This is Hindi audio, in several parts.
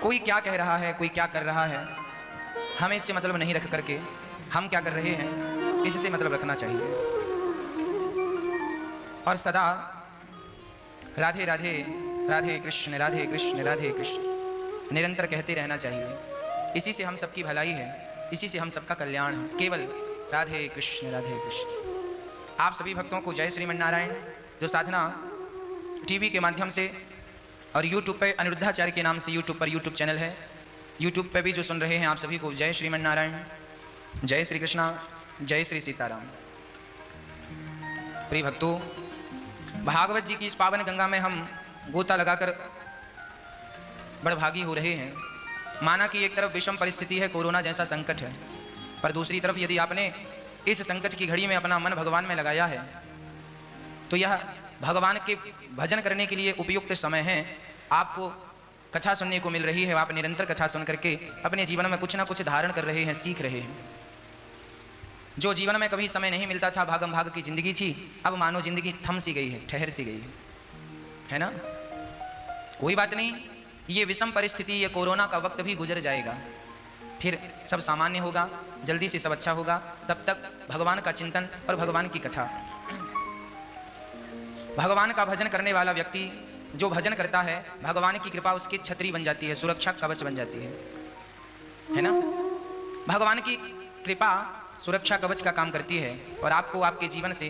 कोई क्या कह रहा है, कोई क्या कर रहा है, हमें इससे मतलब नहीं रख करके हम क्या कर रहे हैं इससे मतलब रखना चाहिए। और सदा राधे राधे राधे कृष्ण राधे कृष्ण राधे कृष्ण निरंतर कहते रहना चाहिए। इसी से हम सबकी भलाई है, इसी से हम सबका कल्याण है। केवल राधे कृष्ण राधे कृष्ण। आप सभी भक्तों को जय श्रीमन नारायण। जो साधना टीवी के माध्यम से और यूट्यूब पर अनिरुद्धाचार्य के नाम से यूट्यूब चैनल है, यूट्यूब पर भी जो सुन रहे हैं आप सभी को जय श्रीमन नारायण, जय श्री कृष्णा, जय श्री सीताराम। प्रिय भक्तों, भागवत जी की इस पावन गंगा में हम गोता लगाकर बड़भागी हो रहे हैं। माना कि एक तरफ विषम परिस्थिति है, कोरोना जैसा संकट है, पर दूसरी तरफ यदि आपने इस संकट की घड़ी में अपना मन भगवान में लगाया है तो यह भगवान के भजन करने के लिए उपयुक्त समय है। आपको कथा सुनने को मिल रही है, आप निरंतर कथा सुन करके अपने जीवन में कुछ ना कुछ धारण कर रहे हैं, सीख रहे हैं। जो जीवन में कभी समय नहीं मिलता था, भागम भाग की जिंदगी थी, अब मानो जिंदगी थम सी गई है, ठहर सी गई है ना। कोई बात नहीं, ये विषम परिस्थिति, ये कोरोना का वक्त भी गुजर जाएगा, फिर सब सामान्य होगा, जल्दी से सब अच्छा होगा। तब तक भगवान का चिंतन और भगवान की कथा। भगवान का भजन करने वाला व्यक्ति जो भजन करता है, भगवान की कृपा उसकी छतरी बन जाती है, सुरक्षा कवच बन जाती है ना। भगवान की कृपा सुरक्षा कवच का काम करती है और आपको आपके जीवन से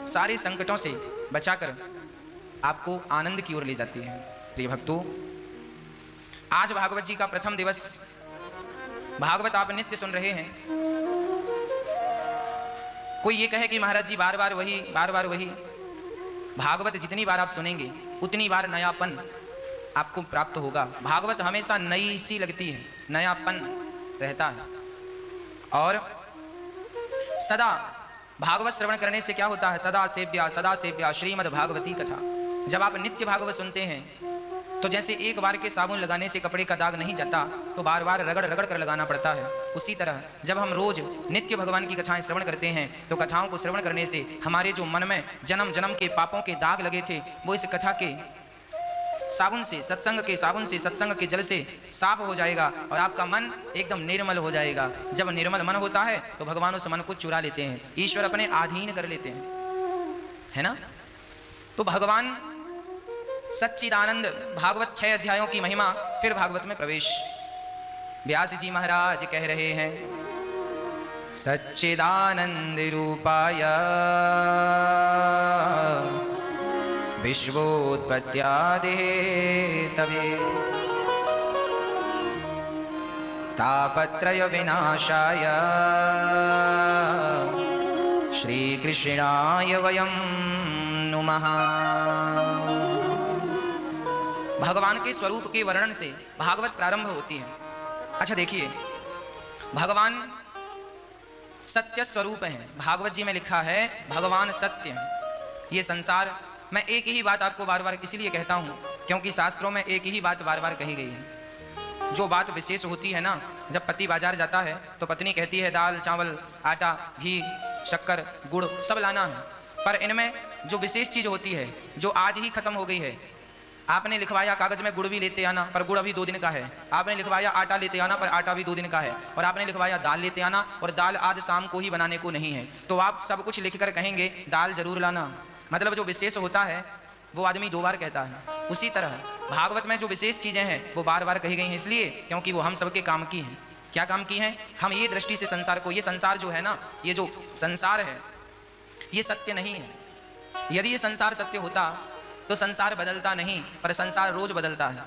सारे संकटों से बचाकर आपको आनंद की ओर ले जाती है। प्रिय भक्तों, आज भागवत जी का प्रथम दिवस। भागवत आप नित्य सुन रहे हैं। कोई ये कहे कि महाराज जी बार बार वही। भागवत जितनी बार आप सुनेंगे उतनी बार नयापन आपको प्राप्त होगा। भागवत हमेशा नई सी लगती है, नयापन रहता है। और सदा भागवत श्रवण करने से क्या होता है, सदा सेव्या श्रीमद् भागवती कथा। जब आप नित्य भागवत सुनते हैं तो जैसे एक बार के साबुन लगाने से कपड़े का दाग नहीं जाता, तो बार बार रगड़ रगड़ कर लगाना पड़ता है। उसी तरह जब हम रोज नित्य भगवान की कथाएं श्रवण करते हैं तो कथाओं को श्रवण करने से हमारे जो मन में जन्म जन्म के पापों के दाग लगे थे वो इस कथा के साबुन से, सत्संग के साबुन से, सत्संग के जल से साफ हो जाएगा और आपका मन एकदम निर्मल हो जाएगा। जब निर्मल मन होता है तो भगवान उस मन को चुरा लेते हैं, ईश्वर अपने अधीन कर लेते हैं, है ना। तो भगवान सच्चिदानंद, भागवत 6 अध्यायों की महिमा। फिर भागवत में प्रवेश। व्यास जी महाराज कह रहे हैं, सच्चिदानंद रूपाय विश्वोत्पत्त्यादि तवे तापत्रय विनाशाय श्री कृष्णाय वयं नुमः। भगवान के स्वरूप के वर्णन से भागवत प्रारंभ होती है। अच्छा देखिए, भगवान सत्य स्वरूप हैं। भागवत जी में लिखा है भगवान सत्य हैं। ये संसार, मैं एक ही बात आपको बार बार इसलिए कहता हूँ क्योंकि शास्त्रों में एक ही बात बार बार कही गई है। जो बात विशेष होती है ना, जब पति बाजार जाता है तो पत्नी कहती है दाल चावल आटा घी शक्कर गुड़ सब लाना है, पर इनमें जो विशेष चीज़ होती है जो आज ही खत्म हो गई है। आपने लिखवाया कागज में गुड़ भी लेते आना, पर गुड़ अभी 2 दिन का है। आपने लिखवाया आटा लेते आना, पर आटा भी 2 दिन का है। और आपने लिखवाया दाल लेते आना, और दाल आज शाम को ही बनाने को नहीं है। तो आप सब कुछ लिखकर कहेंगे दाल जरूर लाना। मतलब जो विशेष होता है वो आदमी 2 बार कहता है। उसी तरह भागवत में जो विशेष चीज़ें हैं वो बार बार कही गई हैं, इसलिए क्योंकि वो हम सबके काम की हैं। क्या काम की हैं? हम ये दृष्टि से संसार को, ये संसार जो है ना, ये जो संसार है ये सत्य नहीं है। यदि ये संसार सत्य होता तो संसार बदलता नहीं, पर संसार रोज बदलता है।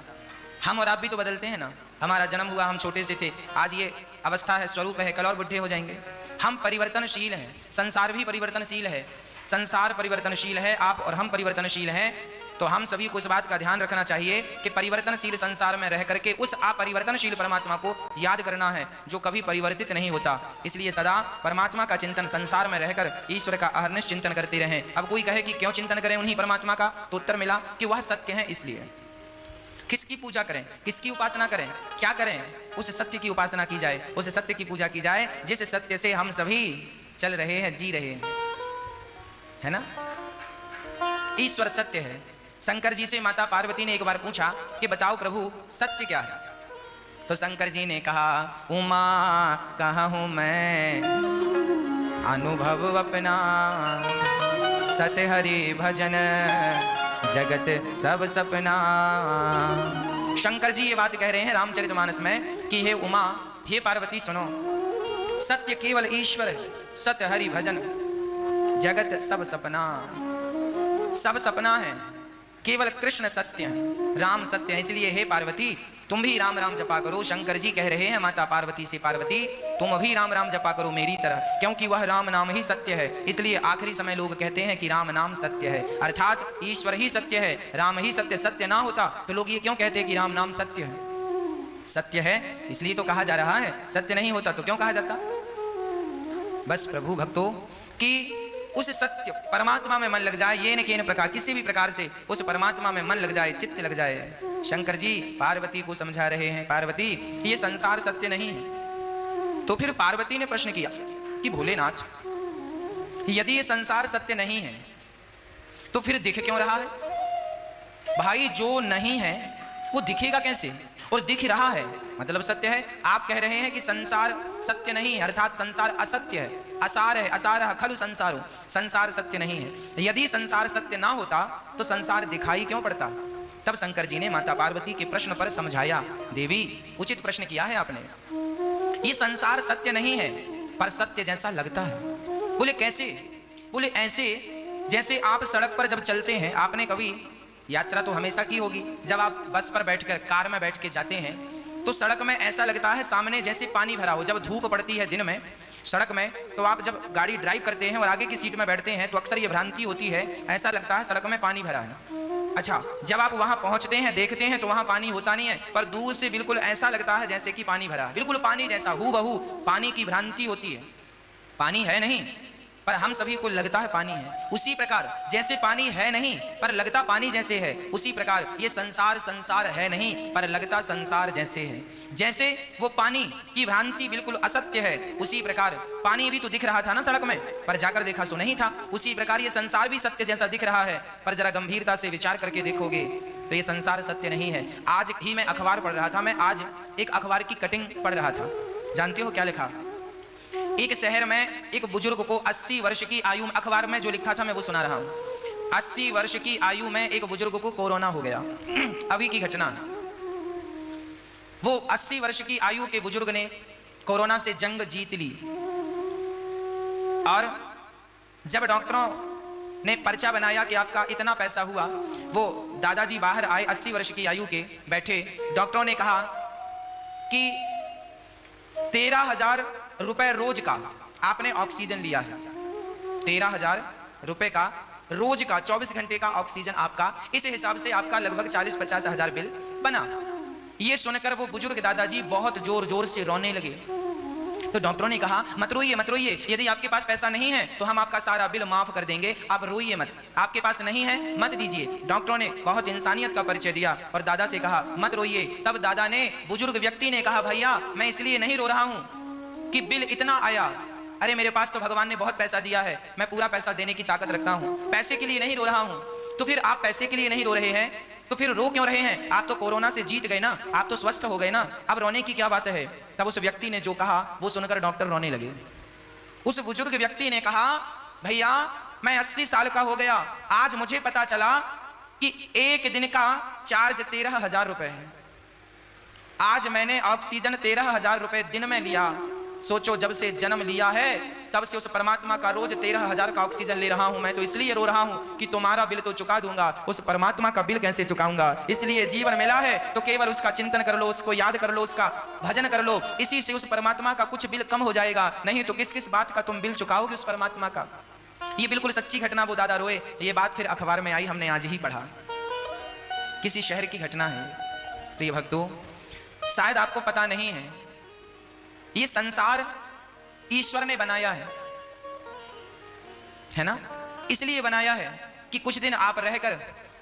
हम और आप भी तो बदलते हैं ना। हमारा जन्म हुआ, हम छोटे से थे, आज ये अवस्था है, स्वरूप है, कल और बुढ़े हो जाएंगे। हम परिवर्तनशील हैं, संसार भी परिवर्तनशील है। संसार परिवर्तनशील है, आप और हम परिवर्तनशील हैं। तो हम सभी को इस बात का ध्यान रखना चाहिए कि परिवर्तनशील संसार में रह करके उस अपरिवर्तनशील परमात्मा को याद करना है जो कभी परिवर्तित नहीं होता। इसलिए सदा परमात्मा का चिंतन, संसार में रहकर ईश्वर का अहर्निश चिंतन करते रहें। अब कोई कहे कि क्यों चिंतन करें उन्हीं परमात्मा का, तो उत्तर मिला कि वह सत्य है। इसलिए किसकी पूजा करें, किसकी उपासना करें, क्या करें? उस सत्य की उपासना की जाए, उस सत्य की पूजा की जाए जिस सत्य से हम सभी चल रहे हैं, जी रहे हैं, है ना। ईश्वर सत्य है। शंकर जी से माता पार्वती ने एक बार पूछा कि बताओ प्रभु सत्य क्या है। तो शंकर जी ने कहा उमा कहाँ हूँ मैं अनुभव अपना, सत्य हरि भजन जगत सब सपना। शंकर जी ये बात कह रहे हैं रामचरितमानस में कि हे उमा, हे पार्वती सुनो, सत्य केवल ईश्वर है, सत्य हरि भजन जगत सब सपना। सब सपना है, केवल कृष्ण सत्य है, राम सत्य है। इसलिए हे पार्वती तुम भी राम राम जपा करो। शंकर जी कह रहे हैं माता पार्वती से, पार्वती तुम भी राम राम जपा करो मेरी तरह, क्योंकि वह राम नाम ही सत्य है। इसलिए आखिरी समय लोग कहते हैं कि राम नाम सत्य है, अर्थात ईश्वर ही सत्य है, राम ही सत्य। सत्य ना होता तो लोग ये क्यों कहते हैं कि राम नाम सत्य है? सत्य है इसलिए तो कहा जा रहा है, सत्य नहीं होता तो क्यों कहा जाता? बस प्रभु भक्तों कि उस सत्य परमात्मा में मन लग जाए, ये न केन प्रकार, किसी भी प्रकार से उस परमात्मा में मन लग जाए, चित्त लग जाए। शंकर जी पार्वती को समझा रहे हैं, पार्वती ये संसार सत्य नहीं है। तो फिर पार्वती ने प्रश्न किया कि भोलेनाथ यदि ये संसार सत्य नहीं है तो फिर दिख क्यों रहा है? भाई जो नहीं है वो दिखेगा कैसे? और दिख रहा है मतलब सत्य है। आप कह रहे हैं कि संसार सत्य नहीं है, अर्थात संसार असत्य है, असार है, असारः खलु संसारो, संसार सत्य नहीं है। यदि संसार सत्य ना होता तो संसार दिखाई क्यों पड़ता? तब शंकर जी ने माता पार्वती के प्रश्न पर समझाया, देवी उचित प्रश्न किया है आपने। ये संसार सत्य नहीं है पर सत्य जैसा लगता है। बोले कैसे? बोले ऐसे जैसे आप सड़क पर जब चलते हैं, आपने कभी यात्रा तो हमेशा की होगी, जब आप बस पर बैठकर, कार में बैठ के जाते हैं तो सड़क में ऐसा लगता है सामने जैसे पानी भरा हो। जब धूप पड़ती है दिन में सड़क में, तो आप जब गाड़ी ड्राइव करते हैं और आगे की सीट में बैठते हैं तो अक्सर ये भ्रांति होती है, ऐसा लगता है सड़क में पानी भरा है। अच्छा, जब आप वहां पहुंचते हैं, देखते हैं तो वहां पानी होता नहीं है, पर दूर से बिल्कुल ऐसा लगता है जैसे कि पानी भरा है, बिल्कुल पानी जैसा, हूबहू पानी की भ्रांति होती है। पानी है नहीं पर हम सभी को लगता है पानी है। उसी प्रकार जैसे पानी है नहीं पर लगता पानी जैसे है, उसी प्रकार ये संसार संसार है नहीं पर लगता संसार जैसे है। जैसे वो पानी की भ्रांति बिल्कुल असत्य है, उसी प्रकार पानी भी तो दिख रहा था ना सड़क में, पर जाकर देखा सो नहीं था। उसी प्रकार ये संसार भी सत्य जैसा दिख रहा है, पर जरा गंभीरता से विचार करके देखोगे तो ये संसार सत्य नहीं है। आज ही मैं अखबार पढ़ रहा था, मैं आज एक अखबार की कटिंग पढ़ रहा था। जानते हो क्या लिखा? एक शहर में एक बुजुर्ग को 80 वर्ष की आयु में, अखबार में जो लिखा था मैं वो सुना रहा हूं, 80 वर्ष की आयु में एक बुजुर्ग को कोरोना हो गया। अभी की घटना, वो 80 वर्ष की आयु के बुजुर्ग ने कोरोना से जंग जीत ली। और जब डॉक्टरों ने पर्चा बनाया कि आपका इतना पैसा हुआ, वो दादाजी बाहर आए 80 वर्ष की आयु के, बैठे। डॉक्टरों ने कहा कि 13,000 रुपए रोज का आपने ऑक्सीजन लिया है, 13,000 रुपए का रोज का 24 घंटे का ऑक्सीजन आपका, इस हिसाब से आपका लगभग 40-50 हजार बिल बना। ये सुनकर वो बुजुर्ग दादाजी बहुत जोर जोर से रोने लगे। तो डॉक्टरों ने कहा मत रोइए मत रोइए, यदि आपके पास पैसा नहीं है तो हम आपका सारा बिल माफ कर देंगे, आप रोइए मत, आपके पास नहीं है मत दीजिए। डॉक्टरों ने बहुत इंसानियत का परिचय दिया और दादा से कहा मत रोइए। तब दादा ने, बुजुर्ग व्यक्ति ने कहा भैया मैं इसलिए नहीं रो रहा हूं कि बिल इतना आया, अरे मेरे पास तो भगवान ने बहुत पैसा दिया है, मैं पूरा पैसा देने की ताकत रखता हूं, पैसे के लिए नहीं रो रहा हूं। तो फिर आप पैसे के लिए नहीं रो रहे हैं तो फिर रो क्यों रहे हैं? आप तो कोरोना से जीत गए ना, आप तो स्वस्थ हो गए ना, अब रोने की क्या बात है? तब उस व्यक्ति ने जो कहा वो सुनकर डॉक्टर रोने लगे। उस बुजुर्ग व्यक्ति ने कहा भैया मैं 80 साल का हो गया, आज मुझे पता चला कि एक दिन का चार्ज 13,000 रुपए है। आज मैंने ऑक्सीजन 13,000 रुपए दिन में लिया। सोचो जब से जन्म लिया है तब से उस परमात्मा का रोज 13,000 का ऑक्सीजन ले रहा हूं। मैं तो इसलिए रो रहा हूं कि तुम्हारा बिल तो चुका दूंगा, उस परमात्मा का बिल कैसे चुकाऊंगा? इसलिए जीवन मिला है तो केवल उसका चिंतन कर लो, उसको याद कर लो, उसका भजन कर लो, इसी से उस परमात्मा का कुछ बिल कम हो जाएगा। नहीं तो किस किस बात का तुम बिल चुकाओगे उस परमात्मा का? ये बिल्कुल सच्ची घटना, वो दादा रोए। ये बात फिर अखबार में आई, हमने आज ही पढ़ा, किसी शहर की घटना है। प्रिय भक्तों, शायद आपको पता नहीं है ये संसार ईश्वर ने बनाया है ना, इसलिए बनाया है कि कुछ दिन आप रहकर,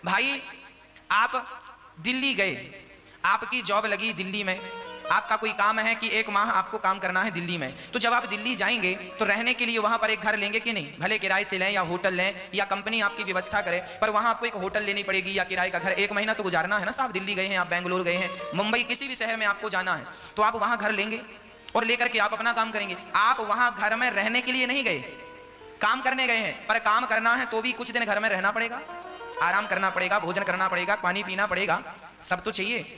भाई आप दिल्ली गए, आपकी जॉब लगी दिल्ली में, आपका कोई काम है कि 1 माह आपको काम करना है दिल्ली में, तो जब आप दिल्ली जाएंगे तो रहने के लिए वहां पर एक घर लेंगे कि नहीं? भले किराए से लें या होटल लें या कंपनी आपकी व्यवस्था करे, पर वहां आपको एक होटल लेनी पड़ेगी या किराए का घर। 1 महीना तो गुजारना है ना साहब। दिल्ली गए हैं आप, बेंगलोर गए हैं, मुंबई, किसी भी शहर में आपको जाना है, तो आप वहां घर लेंगे और लेकर के आप अपना काम करेंगे। आप वहां घर में रहने के लिए नहीं गए, काम करने गए हैं, पर काम करना है तो भी कुछ दिन घर में रहना पड़ेगा, आराम करना पड़ेगा, भोजन करना पड़ेगा, पानी पीना पड़ेगा, सब तो चाहिए।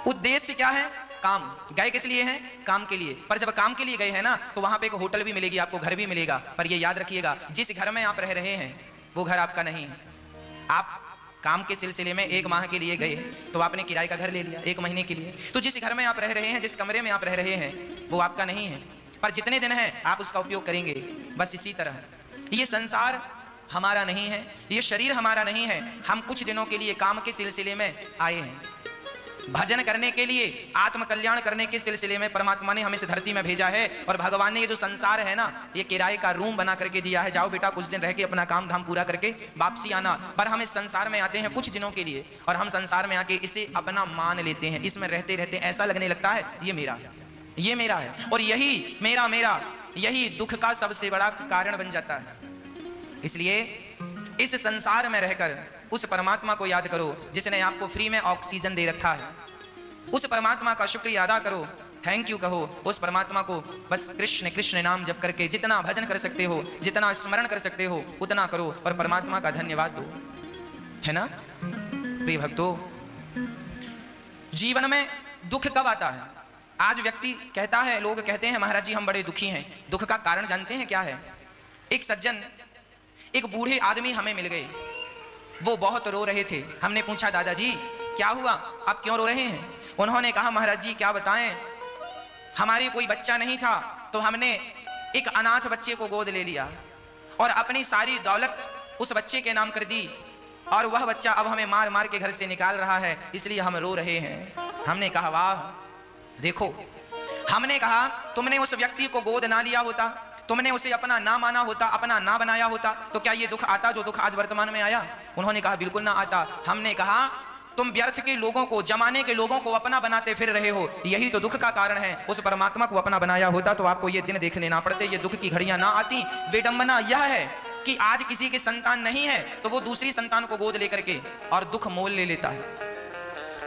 उद्देश्य क्या है? काम। गए किस लिए हैं? काम के लिए। पर जब काम के लिए गए हैं ना, तो वहां पे एक होटल भी मिलेगी आपको, घर भी मिलेगा, पर ये याद रखिएगा, जिस घर में आप रह रहे हैं वो घर आपका नहीं है। आप काम के सिलसिले में 1 माह के लिए गए तो आपने किराए का घर ले लिया 1 महीने के लिए, तो जिस घर में आप रह रहे हैं, जिस कमरे में आप रह रहे हैं, वो आपका नहीं है, पर जितने दिन है आप उसका उपयोग करेंगे। बस इसी तरह ये संसार हमारा नहीं है, ये शरीर हमारा नहीं है। हम कुछ दिनों के लिए काम के सिलसिले में आए हैं, भजन करने के लिए, आत्म कल्याण करने के सिलसिले में परमात्मा ने हमें इस धरती में भेजा है। और भगवान ने ये जो संसार है ना, ये किराए का रूम बना करके दिया है, जाओ बेटा कुछ दिन रह के अपना काम धाम पूरा करके वापसी आना। पर हम इस संसार में आते हैं कुछ दिनों के लिए, और हम संसार में आके इसे अपना मान लेते हैं। इसमें रहते रहते ऐसा लगने लगता है ये मेरा है, ये मेरा है, और यही मेरा मेरा यही दुख का सबसे बड़ा कारण बन जाता है। इसलिए इस संसार में रहकर उस परमात्मा को याद करो जिसने आपको फ्री में ऑक्सीजन दे रखा है। उस परमात्मा का शुक्रिया अदा करो, थैंक यू कहो उस परमात्मा को। बस कृष्ण कृष्ण नाम जप करके जितना भजन कर सकते हो, जितना स्मरण कर सकते हो, उतना करो और परमात्मा का धन्यवाद दो, है ना प्रिय भक्तों। जीवन में दुख कब आता है? आज व्यक्ति कहता है, लोग कहते हैं महाराज जी हम बड़े दुखी हैं। दुख का कारण जानते हैं क्या है? एक सज्जन, एक बूढ़े आदमी हमें मिल गए, वो बहुत रो रहे थे। हमने पूछा दादाजी क्या हुआ, आप क्यों रो रहे हैं? उन्होंने कहा महाराज जी क्या बताएं, हमारे कोई बच्चा नहीं था तो हमने एक अनाथ बच्चे को गोद ले लिया और अपनी सारी दौलत उस बच्चे के नाम कर दी, और वह बच्चा अब हमें मार मार के घर से निकाल रहा है, इसलिए हम रो रहे हैं। हमने कहा वाह, देखो, हमने कहा तुमने उस व्यक्ति को गोद ना लिया होता, तुमने उसे अपना ना माना होता, अपना ना बनाया होता, तो क्या ये दुख आता जो दुख आज वर्तमान में आया? उन्होंने कहा बिल्कुल ना आता। हमने कहा तुम व्यर्थ के लोगों को, जमाने के लोगों को अपना बनाते फिर रहे हो, यही तो दुख का कारण है। उस परमात्मा को अपना बनाया होता तो आपको ये दिन देखने ना पड़ते, ये दुख की घड़ियां ना आती। विडंबना यह है कि आज किसी की संतान नहीं है तो वो दूसरी संतान को गोद लेकर के और दुख मोल ले लेता है।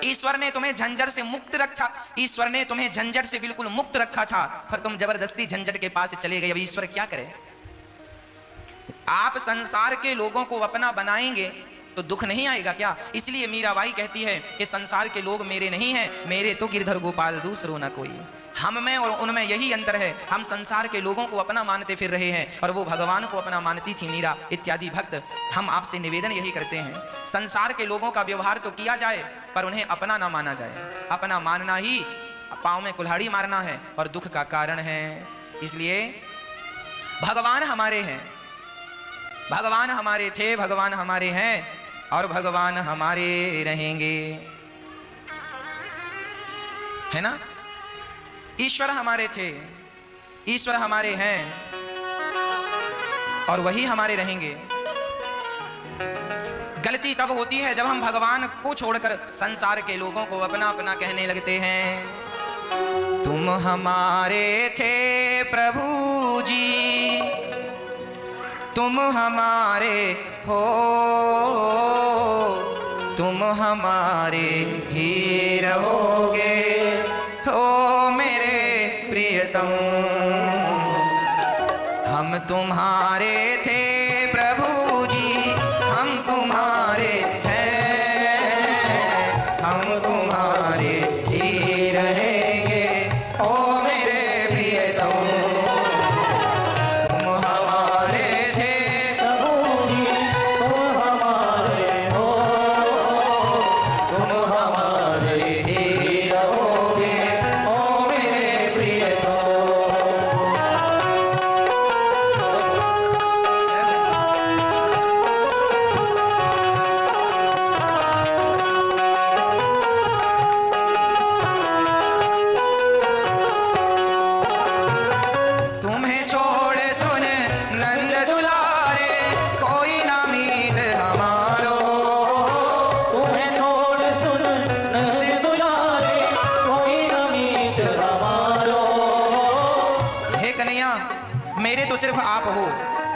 ईश्वर ने तुम्हें झंझट से मुक्त रखा, ईश्वर ने तुम्हें झंझट से बिल्कुल मुक्त रखा था, पर तुम जबरदस्ती झंझट के पास चले गए। अब ईश्वर क्या करे? आप संसार के लोगों को अपना बनाएंगे तो दुख नहीं आएगा क्या? इसलिए मीराबाई कहती है कि संसार के लोग मेरे नहीं हैं, मेरे तो गिरधर गोपाल दूसरो ना कोई। हम में और उनमें यही अंतर है, हम संसार के लोगों को अपना मानते फिर रहे हैं और वो भगवान को अपना मानती थी मीरा इत्यादि भक्त। हम आपसे निवेदन यही करते हैं, संसार के लोगों का व्यवहार तो किया जाए पर उन्हें अपना ना माना जाए। अपना मानना ही पाँव में कुल्हाड़ी मारना है और दुख का कारण है। इसलिए भगवान हमारे हैं, भगवान हमारे थे, भगवान हमारे हैं और भगवान हमारे रहेंगे, है ना। ईश्वर हमारे थे, ईश्वर हमारे हैं और वही हमारे रहेंगे। गलती तब होती है जब हम भगवान को छोड़कर संसार के लोगों को अपना अपना कहने लगते हैं। तुम हमारे थे प्रभु जी, तुम हमारे हो, तुम हमारे ही रहोगे, हो मेरे प्रियतम। हम तुम्हारे थे प्रभु जी, हम तुम्हारे हैं, हम तुम्हारे ही रहेंगे, ओ मेरे प्रियतम। तुम हमारे थे प्रभु जी, तुम हमारे हो, तुम हमारे ही रहोगे, ओ मेरे प्रियतम।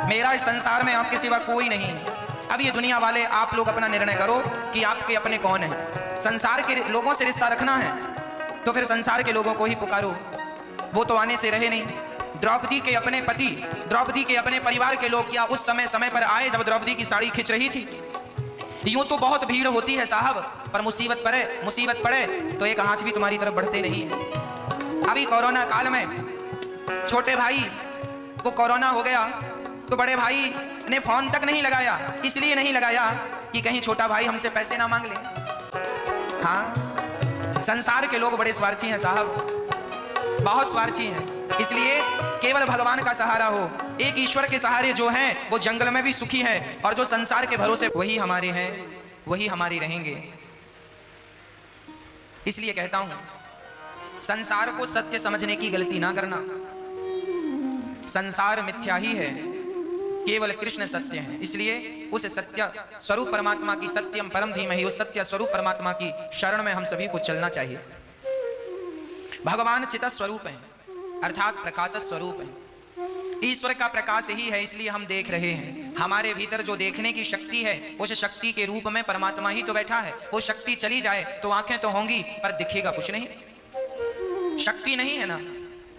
मेरा इस संसार में आपके सिवा कोई नहीं है। अब ये दुनिया वाले आप लोग अपना निर्णय करो कि आपके अपने कौन हैं। संसार के लोगों से रिश्ता रखना है तो फिर संसार के लोगों को ही पुकारो, वो तो आने से रहे नहीं। द्रौपदी के अपने पति, द्रौपदी के अपने परिवार के लोग क्या उस समय पर आए जब द्रौपदी की साड़ी खिंच रही थी? यूं तो बहुत भीड़ होती है साहब, पर मुसीबत पड़े तो एक हाथ भी तुम्हारी तरफ बढ़ते नहीं है। अभी कोरोना काल में छोटे भाई को कोरोना हो गया तो बड़े भाई ने फोन तक नहीं लगाया, इसलिए नहीं लगाया कि कहीं छोटा भाई हमसे पैसे ना मांग ले। हाँ, संसार के लोग बड़े स्वार्थी हैं साहब, बहुत स्वार्थी हैं। इसलिए केवल भगवान का सहारा हो, एक ईश्वर के सहारे जो हैं वो जंगल में भी सुखी हैं, और जो संसार के भरोसे वही हमारे हैं, वही हमारे रहेंगे। इसलिए कहता हूं संसार को सत्य समझने की गलती ना करना। संसार मिथ्या ही है, केवल कृष्ण सत्य है। इसलिए उस सत्य स्वरूप परमात्मा की, सत्यम परम धीमहि, उस सत्य स्वरूप परमात्मा की शरण में हम सभी को चलना चाहिए। भगवान चित स्वरूप है, अर्थात प्रकाश स्वरूप है। ईश्वर का प्रकाश ही है, इसलिए हम देख रहे हैं। हमारे भीतर जो देखने की शक्ति है, उस शक्ति के रूप में परमात्मा ही तो बैठा है। वो शक्ति चली जाए तो आंखें तो होंगी पर दिखेगा कुछ नहीं, शक्ति नहीं है ना।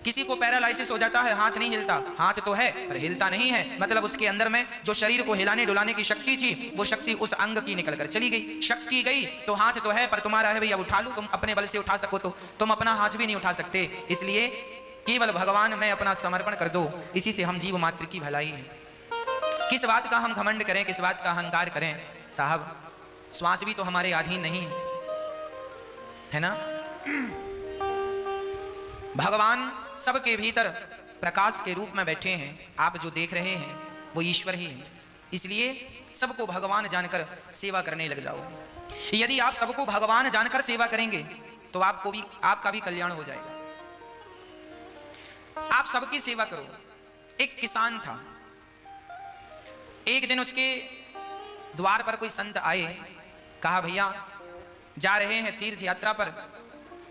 किसी को पैरालाइसिस हो जाता है, हाथ नहीं हिलता, हाथ तो है पर हिलता नहीं है, मतलब उसके अंदर में जो शरीर को हिलाने डुलाने की शक्ति थी वो शक्ति उस अंग की निकल कर चली गई। शक्ति गई तो हाथ तो है पर तुम्हारा है भैया, उठा लो, तुम अपने बल से उठा सको तो तुम अपना हाथ भी नहीं उठा सकते। इसलिए केवल भगवान में अपना समर्पण कर दो, इसी से हम जीव मात्र की भलाई है। किस बात का हम घमंड करें, किस बात का अहंकार करें साहब? श्वास भी तो हमारे अधीन नहीं है ना। भगवान सबके भीतर प्रकाश के रूप में बैठे हैं। आप जो देख रहे हैं वो ईश्वर ही है। इसलिए सबको भगवान जानकर सेवा करने लग जाओ। यदि आप सबको भगवान जानकर सेवा करेंगे तो आपको भी, आपका भी कल्याण हो जाएगा। आप सबकी सेवा करो। एक किसान था, एक दिन उसके द्वार पर कोई संत आए, कहा भैया जा रहे हैं तीर्थ यात्रा पर,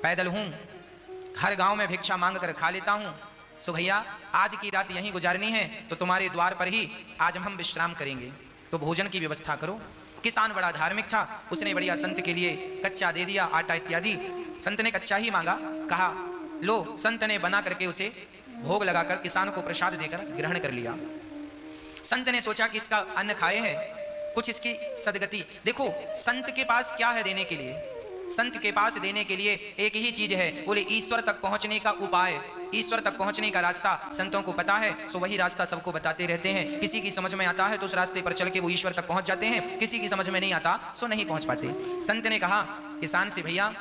पैदल हूं, हर गांव में भिक्षा मांग कर खा लेता हूं, सो भैया आज की रात यहीं गुजारनी है तो तुम्हारे द्वार पर ही आज हम विश्राम करेंगे, तो भोजन की व्यवस्था करो। किसान बड़ा धार्मिक था, उसने बढ़िया संत के लिए कच्चा दे दिया, आटा इत्यादि। संत ने कच्चा ही मांगा, कहा लो। संत ने बना करके उसे भोग लगाकर किसान को प्रसाद देकर ग्रहण कर लिया। संत ने सोचा कि इसका अन्न खाए हैं, कुछ इसकी सदगति। देखो संत के पास क्या है देने के लिए? संत के पास देने के लिए एक ही चीज है, बोले ईश्वर तक पहुंचने का उपाय, ईश्वर तक पहुंचने का रास्ता संतों को पता है, सो वही रास्ता सबको बताते रहते हैं। किसी की समझ में आता है तो उस रास्ते पर चल के वो ईश्वर तक पहुंच जाते हैं, किसी की समझ में नहीं आता सो नहीं पहुंच पाते। संत ने कहा किसान से, भैया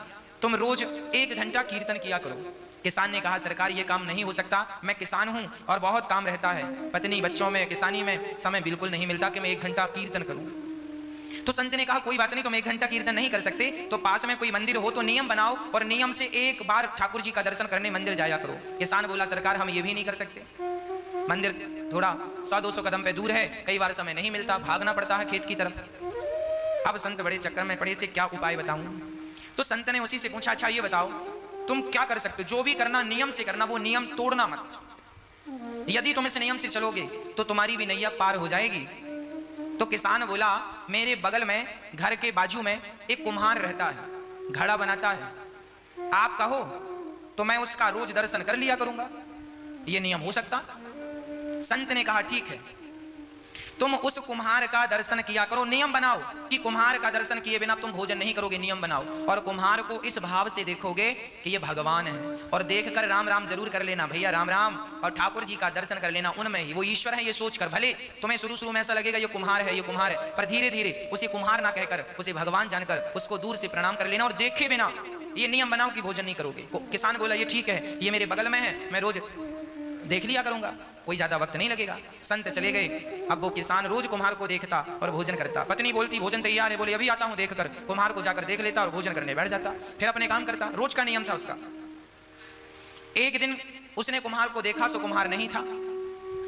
तुम रोज 1 घंटा कीर्तन किया करो। किसान ने कहा सरकार ये काम नहीं हो सकता, मैं किसान हूं और बहुत काम रहता है, पत्नी बच्चों में किसानी में समय बिल्कुल नहीं मिलता कि मैं 1 घंटा कीर्तन करूं। तो संत ने कहा कोई बात नहीं, तुम 1 घंटा कीर्तन नहीं कर सकते तो पास में कोई मंदिर हो तो नियम बनाओ और नियम से एक बार ठाकुर जी का दर्शन करने मंदिर जाया करो। किसान बोला सरकार हम ये भी नहीं कर सकते, मंदिर थोड़ा 100-200 कदम पे दूर है, कई बार समय नहीं मिलता, भागना पड़ता है खेत की तरफ। अब संत बड़े चक्कर में पड़े से क्या उपाय बताऊं। तो संत ने उसी से पूछा अच्छा ये बताओ तुम क्या कर सकते हो, जो भी करना नियम से करना, वो नियम तोड़ना मत। यदि तुम इस नियम से चलोगे तो तुम्हारी भी नैया पार हो जाएगी। तो किसान बोला मेरे बगल में घर के बाजू में एक कुम्हार रहता है, घड़ा बनाता है, आप कहो तो मैं उसका रोज दर्शन कर लिया करूंगा, ये नियम हो सकता? संत ने कहा ठीक है, तुम उस कुम्हार का दर्शन किया करो, नियम बनाओ कि कुम्हार का दर्शन किए बिना तुम भोजन नहीं करोगे, नियम बनाओ। और कुम्हार को इस भाव से देखोगे कि ये भगवान है, और देखकर राम राम जरूर कर लेना भैया, राम राम, और ठाकुर जी का दर्शन कर लेना, उनमें ही वो ईश्वर है ये सोचकर। भले तुम्हें शुरू में ऐसा लगेगा ये कुम्हार है, ये कुम्हार है, पर धीरे धीरे उसे कुम्हार ना कहकर उसे भगवान जानकर उसको दूर से प्रणाम कर लेना और देखे बिना ये नियम बनाओ कि भोजन नहीं करोगे। किसान बोला ये ठीक है, ये मेरे बगल में है, मैं रोज देख लिया करूंगा, कोई ज्यादा वक्त नहीं लगेगा। संत चले गए। अब वो किसान रोज कुम्हार को देखता और भोजन करता। पत्नी बोलती भोजन तैयार है, बोले अभी आता हूं देखकर। कुम्हार को जाकर देख लेता और भोजन करने बैठ जाता, फिर अपने काम करता। रोज का नियम था उसका। एक दिन उसने कुम्हार को देखा, सो कुम्हार नहीं था।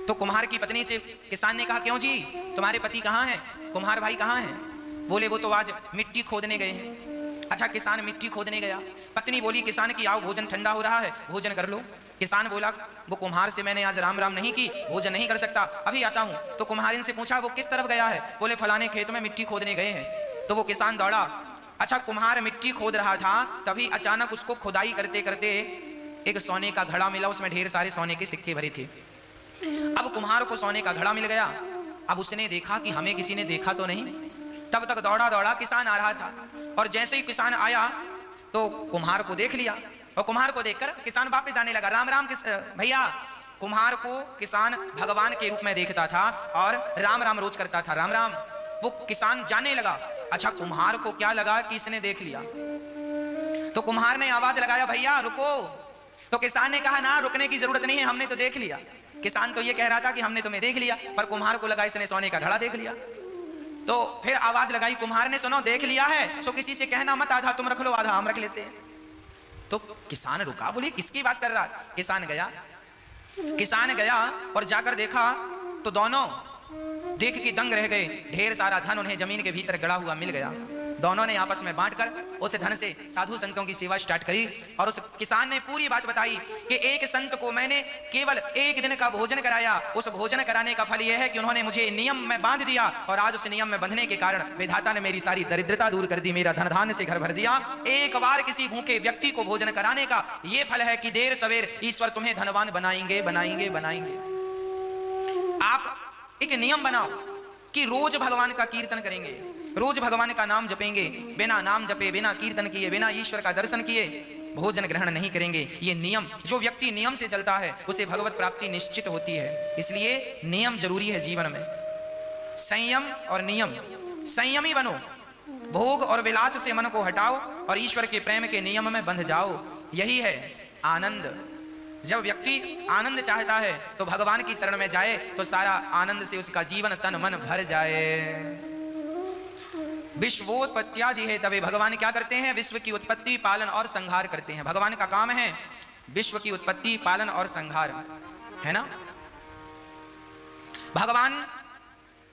तो कुम्हार की पत्नी से किसान ने कहा क्यों जी तुम्हारे पति कहाँ हैं, कुम्हार भाई कहाँ हैं? बोले वो तो आज मिट्टी खोदने गए हैं। अच्छा किसान मिट्टी खोदने गया, पत्नी बोली किसान की आओ भोजन ठंडा हो रहा है, भोजन कर लो। किसान बोला वो कुम्हार से मैंने आज राम राम नहीं की, भोजन नहीं कर सकता, अभी आता हूँ। तो कुम्हारिन से पूछा वो किस तरफ गया है, बोले फलाने खेत में मिट्टी खोदने गए हैं। तो वो किसान दौड़ा। अच्छा कुम्हार मिट्टी खोद रहा था, तभी अचानक उसको खुदाई करते करते एक सोने का घड़ा मिला, उसमें ढेर सारे सोने के सिक्के भरे थे। अब कुम्हार को सोने का घड़ा मिल गया। अब उसने देखा कि हमें किसी ने देखा तो नहीं, तब तक दौड़ा दौड़ा किसान आ रहा था। और जैसे ही किसान आया तो कुम्हार को देख लिया, और कुम्हार को देखकर किसान वापस जाने लगा। राम राम भैया। कुम्हार को किसान भगवान के रूप में देखता था और राम राम रोज करता था, राम राम। वो किसान जाने लगा। अच्छा कुम्हार को क्या लगा कि इसने देख लिया, तो कुम्हार ने आवाज लगाया भैया रुको। तो किसान ने कहा ना रुकने की जरूरत नहीं है, हमने तो देख लिया। किसान तो ये कह रहा था कि हमने तुम्हें देख लिया, पर कुम्हार को लगा इसने सोने का घड़ा देख लिया। तो फिर आवाज लगाई कुम्हार ने, सुनो देख लिया है सो किसी से कहना मत, आधा तुम रख लो आधा हम रख लेते हैं। तो किसान रुका, बोले किसकी बात कर रहा। किसान गया और जाकर देखा तो दोनों देख के दंग रह गए। ढेर सारा धन उन्हें जमीन के भीतर गड़ा हुआ मिल गया। दोनों ने आपस में बांटकर उस धन से साधु संतों की सेवा स्टार्ट करी। और उस किसान ने पूरी बात बताई कि एक संत को मैंने केवल एक दिन का भोजन कराया, उस भोजन कराने का फल यह है कि उन्होंने मुझे नियम में बांध दिया, और आज उस नियम में बंधने के कारण विधाता ने मेरी सारी दरिद्रता दूर कर दी, मेरा धन धान से घर भर दिया। एक बार किसी भूखे व्यक्ति को भोजन कराने का यह फल है कि देर सवेर ईश्वर तुम्हें धनवान बनाएंगे बनाएंगे बनाएंगे। आप एक नियम बनाओ कि रोज भगवान का कीर्तन करेंगे, रोज भगवान का नाम जपेंगे, बिना नाम जपे बिना कीर्तन किए बिना ईश्वर का दर्शन किए भोजन ग्रहण नहीं करेंगे। ये नियम, जो व्यक्ति नियम से चलता है उसे भगवत प्राप्ति निश्चित होती है। इसलिए नियम जरूरी है जीवन में, संयम और नियम। संयमी बनो, भोग और विलास से मन को हटाओ और ईश्वर के प्रेम के नियम में बंध जाओ। यही है आनंद। जब व्यक्ति आनंद चाहता है तो भगवान की शरण में जाए तो सारा आनंद से उसका जीवन तन मन भर जाए। विश्वोत्पत्त्यादि है, तभी भगवान क्या करते हैं, विश्व की उत्पत्ति पालन और संहार करते हैं। भगवान का काम है विश्व की उत्पत्ति पालन और संहार, है ना। भगवान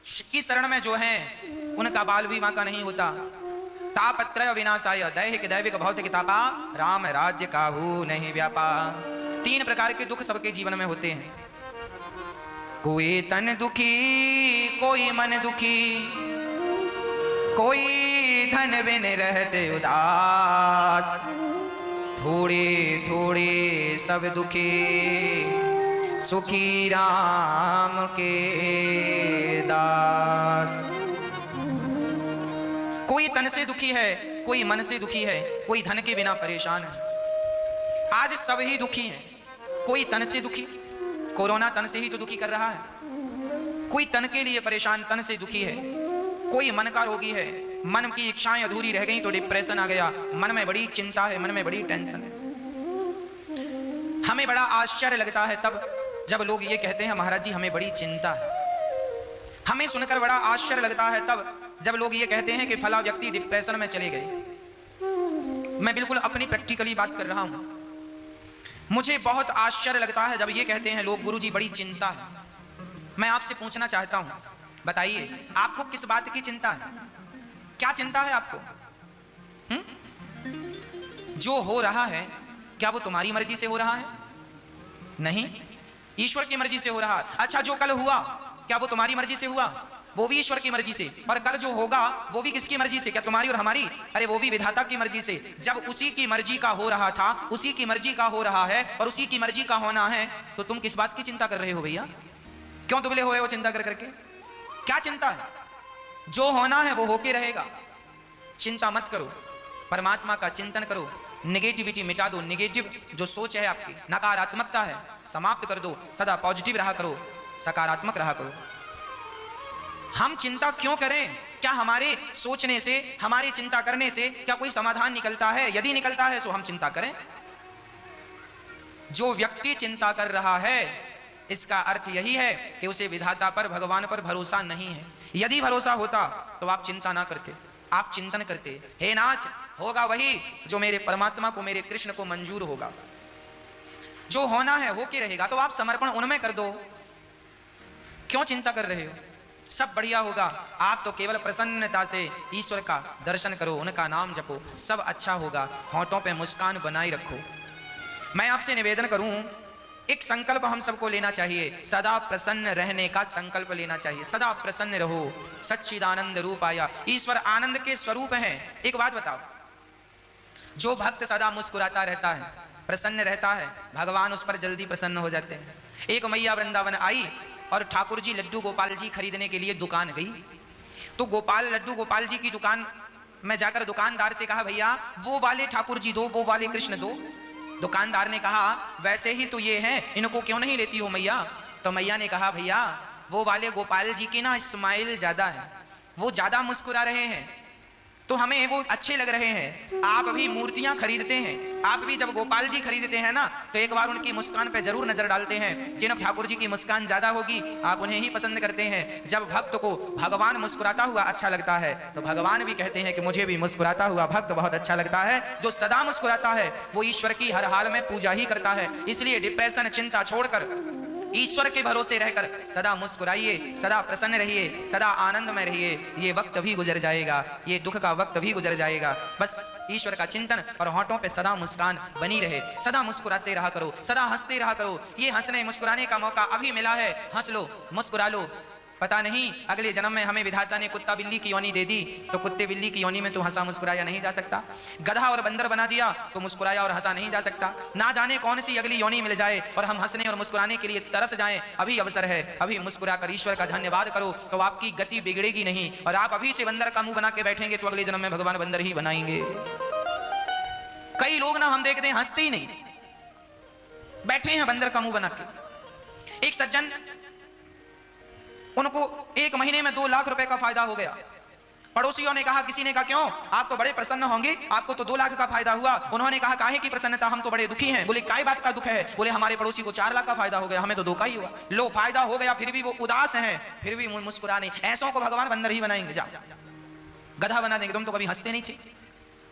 की शरण में जो है उनका बाल भी मां का नहीं होता। तापत्रय विनाशाय दैहिक दैविक भौतिक तापा, राम राज्य काहू नहीं व्यापा। 3 प्रकार के दुख सबके जीवन में होते हैं। कोई तन दुखी, कोई मन दुखी, कोई धन बिन रहते उदास, थोड़े थोड़े सब दुखी, सुखी राम के दास। कोई तन से दुखी है, कोई मन से दुखी है, कोई धन के बिना परेशान है। आज सब ही दुखी हैं। कोई तन से दुखी, कोरोना तन से ही तो दुखी कर रहा है। कोई तन के लिए परेशान, तन से दुखी है। कोई मन का रोगी है, मन की इच्छाएं अधूरी रह गई तो डिप्रेशन आ गया, मन में बड़ी चिंता है, मन में बड़ी टेंशन है। हमें बड़ा आश्चर्य लगता है तब जब लोग ये कहते हैं महाराज जी हमें बड़ी चिंता है। हमें सुनकर बड़ा आश्चर्य लगता है तब जब लोग ये कहते हैं कि फला व्यक्ति डिप्रेशन में चले गए। मैं बिल्कुल अपनी प्रैक्टिकली बात कर रहा हूं। मुझे बहुत आश्चर्य लगता है जब ये कहते हैं लोग गुरुजी बड़ी चिंता है। मैं आपसे पूछना चाहता हूं, बताइए आपको किस बात की चिंता है? क्या चिंता है आपको? जो हो रहा है क्या वो तुम्हारी मर्जी से हो रहा है? नहीं, ईश्वर की मर्जी से हो रहा है। अच्छा जो कल हुआ क्या वो तुम्हारी मर्जी से हुआ? वो भी ईश्वर की मर्जी से। और कल जो होगा वो भी किसकी मर्जी से? क्या तुम्हारी और हमारी? अरे वो भी विधाता की मर्जी से। जब उसी की मर्जी का हो रहा था, उसी की मर्जी का हो रहा है और उसी की मर्जी का होना है, तो तुम किस बात की चिंता कर रहे हो भैया? क्यों दुबले हो रहे हो चिंता कर करके? क्या चिंता है? जो होना है वो होके रहेगा। चिंता मत करो, परमात्मा का चिंतन करो। नेगेटिविटी मिटा दो। नेगेटिव जो सोच है आपकी, नकारात्मकता है, समाप्त कर दो। सदा पॉजिटिव रहा करो, सकारात्मक रहा करो। हम चिंता क्यों करें? क्या हमारे सोचने से, हमारी चिंता करने से क्या कोई समाधान निकलता है? यदि निकलता है तो हम चिंता करें। जो व्यक्ति चिंता कर रहा है इसका अर्थ यही है कि उसे विधाता पर, भगवान पर भरोसा नहीं है। यदि भरोसा होता तो आप चिंता ना करते, आप चिंतन करते। हे नाथ, होगा वही जो मेरे परमात्मा को, मेरे कृष्ण को मंजूर होगा। जो होना है होके रहेगा, तो आप समर्पण उनमें कर दो। क्यों चिंता कर रहे हो? सब बढ़िया होगा। आप तो केवल प्रसन्नता से ईश्वर का दर्शन करो, उनका नाम जपो, सब अच्छा होगा। होंठों पे मुस्कान बनाए रखो। मैं आपसे निवेदन करूं, एक संकल्प हम सबको लेना चाहिए, सदा प्रसन्न रहने का संकल्प लेना चाहिए। सदा प्रसन्न रहो। सच्चिदानंद रूप आया, ईश्वर आनंद के स्वरूप हैं। एक बात बताओ, जो भक्त सदा मुस्कुराता रहता है, प्रसन्न रहता है, भगवान उस पर जल्दी प्रसन्न हो जाते हैं। एक मैया वृंदावन आई और ठाकुर जी लड्डू गोपाल जी खरीदने के लिए दुकान गई। तो लड्डू गोपाल जी की दुकान में जाकर दुकानदार से कहा, भैया वो वाले ठाकुर जी दो, वो वाले कृष्ण दो। दुकानदार ने कहा, वैसे ही तो ये हैं, इनको क्यों नहीं लेती हो मैया? तो मैया ने कहा, भैया वो वाले गोपाल जी की ना स्माइल ज्यादा है, वो ज्यादा मुस्कुरा रहे हैं, तो हमें वो अच्छे लग रहे हैं। आप भी मूर्तियां खरीदते हैं, आप भी जब गोपाल जी खरीदते हैं ना, तो एक बार उनकी मुस्कान पे जरूर नजर डालते हैं। जिन ठाकुर जी की मुस्कान ज्यादा होगी, आप उन्हें ही पसंद करते हैं। जब भक्त को भगवान मुस्कुराता हुआ अच्छा लगता है, तो भगवान भी कहते हैं कि मुझे भी मुस्कुराता हुआ भक्त बहुत अच्छा लगता है। जो सदा मुस्कुराता है वो ईश्वर की हर हाल में पूजा ही करता है। इसलिए डिप्रेशन, चिंता छोड़कर ईश्वर के भरोसे रहकर सदा मुस्कुराइए, सदा प्रसन्न रहिए, सदा आनंद में रहिए। ये वक्त भी गुजर जाएगा, ये दुख का वक्त भी गुजर जाएगा। बस ईश्वर का चिंतन और होंठों पे सदा मुस्कान बनी रहे। सदा मुस्कुराते रहा करो, सदा हंसते रहा करो। ये हंसने मुस्कुराने का मौका अभी मिला है, हंस लो, मुस्कुरा लो। पता नहीं अगले जन्म में हमें विधाता ने कुत्ता बिल्ली की योनि दे दी, तो कुत्ते बिल्ली की योनि में तो हंसा मुस्कुराया नहीं जा सकता। गधा और बंदर बना दिया तो मुस्कुराया और हंसा नहीं जा सकता। ना जाने कौन सी अगली योनि मिल जाए और हम हंसने और मुस्कुराने के लिए तरस जाएं। अभी अवसर है, अभी मुस्कुराकर ईश्वर का धन्यवाद करो, तो आपकी गति बिगड़ेगी नहीं। और आप अभी से बंदर का मुंह बना के बैठेंगे तो अगले जन्म में भगवान बंदर ही बनाएंगे। कई लोग ना हम देखते हैं हंसते ही नहीं, बैठे हैं बंदर का मुंह बना के। एक सज्जन, उनको 1 महीने में 2 लाख रुपए का फायदा हो गया। पड़ोसियों ने कहा, किसी ने कहा क्यों, आप तो बड़े प्रसन्न होंगे, आपको तो 2 लाख का फायदा हुआ। उन्होंने कहा, काहे की प्रसन्नता, हम तो बड़े दुखी हैं। बोले, काय बात का दुख है? बोले, हमारे पड़ोसी को 4 लाख का फायदा हो गया, हमें तो 2 का ही हुआ। लो, फायदा हो गया फिर भी वो उदास हैं, फिर भी मुस्कुरा नहीं। ऐसों को भगवान बंदर ही बनाएंगे, जा गधा बना देंगे, तुम तो कभी हंसते नहीं थे।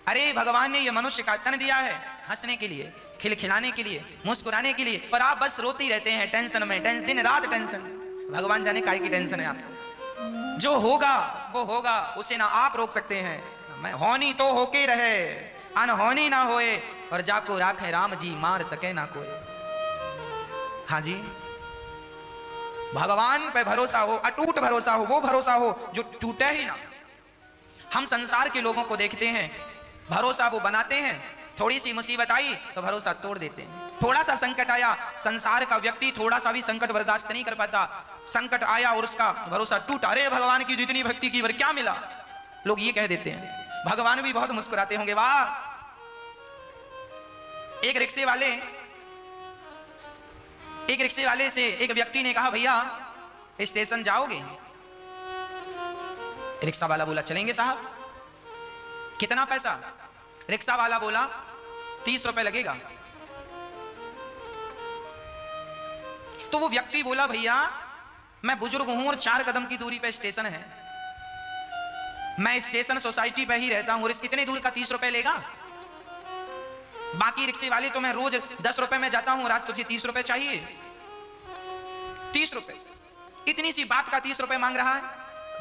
अरे भगवान ने ये मनुष्य का तन दिया है हंसने के लिए, खिलखिलाने के लिए, मुस्कुराने के लिए, पर आप बस रोते ही रहते हैं टेंशन में, दिन रात टेंशन। भगवान जाने काहे की टेंशन है आपको। जो होगा वो होगा, उसे ना आप रोक सकते हैं। मैं होनी तो होके रहे, अनहोनी ना होए, और जाको राखे राम जी, मार सके ना कोई। हाँ जी, भगवान पे भरोसा हो, अटूट भरोसा हो, वो भरोसा हो जो टूटे ही ना। हम संसार के लोगों को देखते हैं, भरोसा वो बनाते हैं, थोड़ी सी मुसीबत आई तो भरोसा तोड़ देते हैं। थोड़ा सा संकट आया, संसार का व्यक्ति थोड़ा सा भी संकट बर्दाश्त नहीं कर पाता। संकट आया और उसका भरोसा टूटा, अरे भगवान की जितनी भक्ति की, क्या मिला, लोग ये कह देते हैं। भगवान भी बहुत मुस्कुराते होंगे, वाह। एक रिक्शे वाले से एक व्यक्ति ने कहा, भैया स्टेशन जाओगे? रिक्शा वाला बोला, चलेंगे साहब। कितना पैसा? रिक्शा वाला बोला, 30 रुपए लगेगा। तो वो व्यक्ति बोला, भैया मैं बुजुर्ग हूं और 4 कदम की दूरी पे स्टेशन है, मैं स्टेशन सोसाइटी पे ही रहता हूं, और इस कितने दूर का 30 रुपए लेगा? बाकी रिक्शे वाले तो मैं रोज 10 रुपए में जाता हूं, और आज तुझे 30 रुपए चाहिए? 30 रुपए, इतनी सी बात का 30 रुपए मांग रहा है।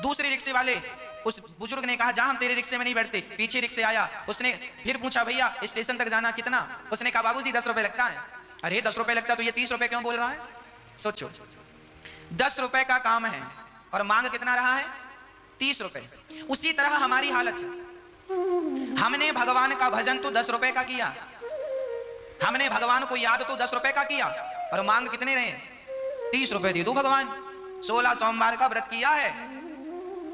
दूसरे रिक्शे वाले, उस बुजुर्ग ने कहा, जा हम तेरे रिक्शे में नहीं बैठते। पीछे रिक्शे आया, उसने फिर पूछा, भैया स्टेशन तक जाना कितना? उसने कहा, बाबूजी 10 रुपए लगता है। अरे 10 रुपए लगता तो ये 30 रुपए क्यों बोल रहा है? सोचो, 10 रुपए का काम है और मांग कितना रहा है? 30 रुपए। उसी तरह हमारी हालत है। हमने भगवान का भजन तो 10 रुपए का किया, हमने भगवान को याद तो 10 रुपए का किया, और मांग कितने रहे? 30 रुपए दे दो भगवान। 16 सोमवार का व्रत किया है,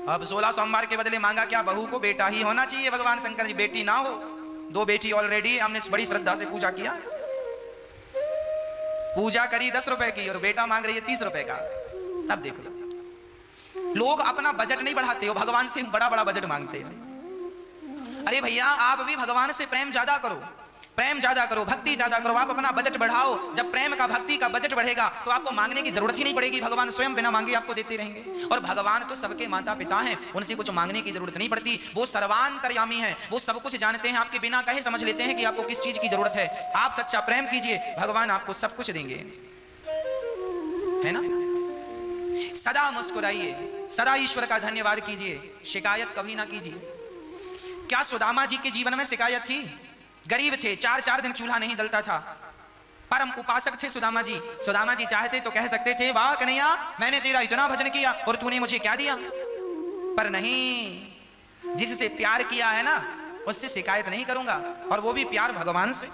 अब 16 सोमवार के बदले मांगा क्या? बहू को बेटा ही होना चाहिए। भगवान शंकर जी, बेटी ना हो। 2 बेटी ऑलरेडी, हमने बड़ी श्रद्धा से पूजा किया, पूजा करी 10 रुपए की, और बेटा मांग रही है 30 रुपए का। अब देखो, लोग अपना बजट नहीं बढ़ाते हो, भगवान से बड़ा बड़ा बजट मांगते हैं। अरे भैया, आप भी भगवान से प्रेम ज्यादा करो, प्रेम ज्यादा करो, भक्ति ज्यादा करो, आप अपना बजट बढ़ाओ। जब प्रेम का, भक्ति का बजट बढ़ेगा तो आपको मांगने की जरूरत ही नहीं पड़ेगी, भगवान स्वयं बिना मांगे आपको देते रहेंगे। और भगवान तो सबके माता पिता हैं, उनसे कुछ मांगने की जरूरत नहीं पड़ती। वो सर्वांतर्यामी हैं, वो सब कुछ जानते हैं, आपके बिना कहे समझ लेते हैं कि आपको किस चीज की जरूरत है। आप सच्चा प्रेम कीजिए, भगवान आपको सब कुछ देंगे, है ना। सदा मुस्कुराइए, सदा ईश्वर का धन्यवाद कीजिए, शिकायत कभी ना कीजिए। क्या सुदामा जी के जीवन में शिकायत थी? गरीब थे, 4-4 दिन चूल्हा नहीं जलता था, परम उपासक थे सुदामा जी। सुदामा जी चाहते तो कह सकते थे, वाह कन्हैया, मैंने तेरा इतना भजन किया और तूने मुझे क्या दिया? पर नहीं, जिससे प्यार किया है ना, उससे शिकायत नहीं करूंगा, और वो भी प्यार भगवान से।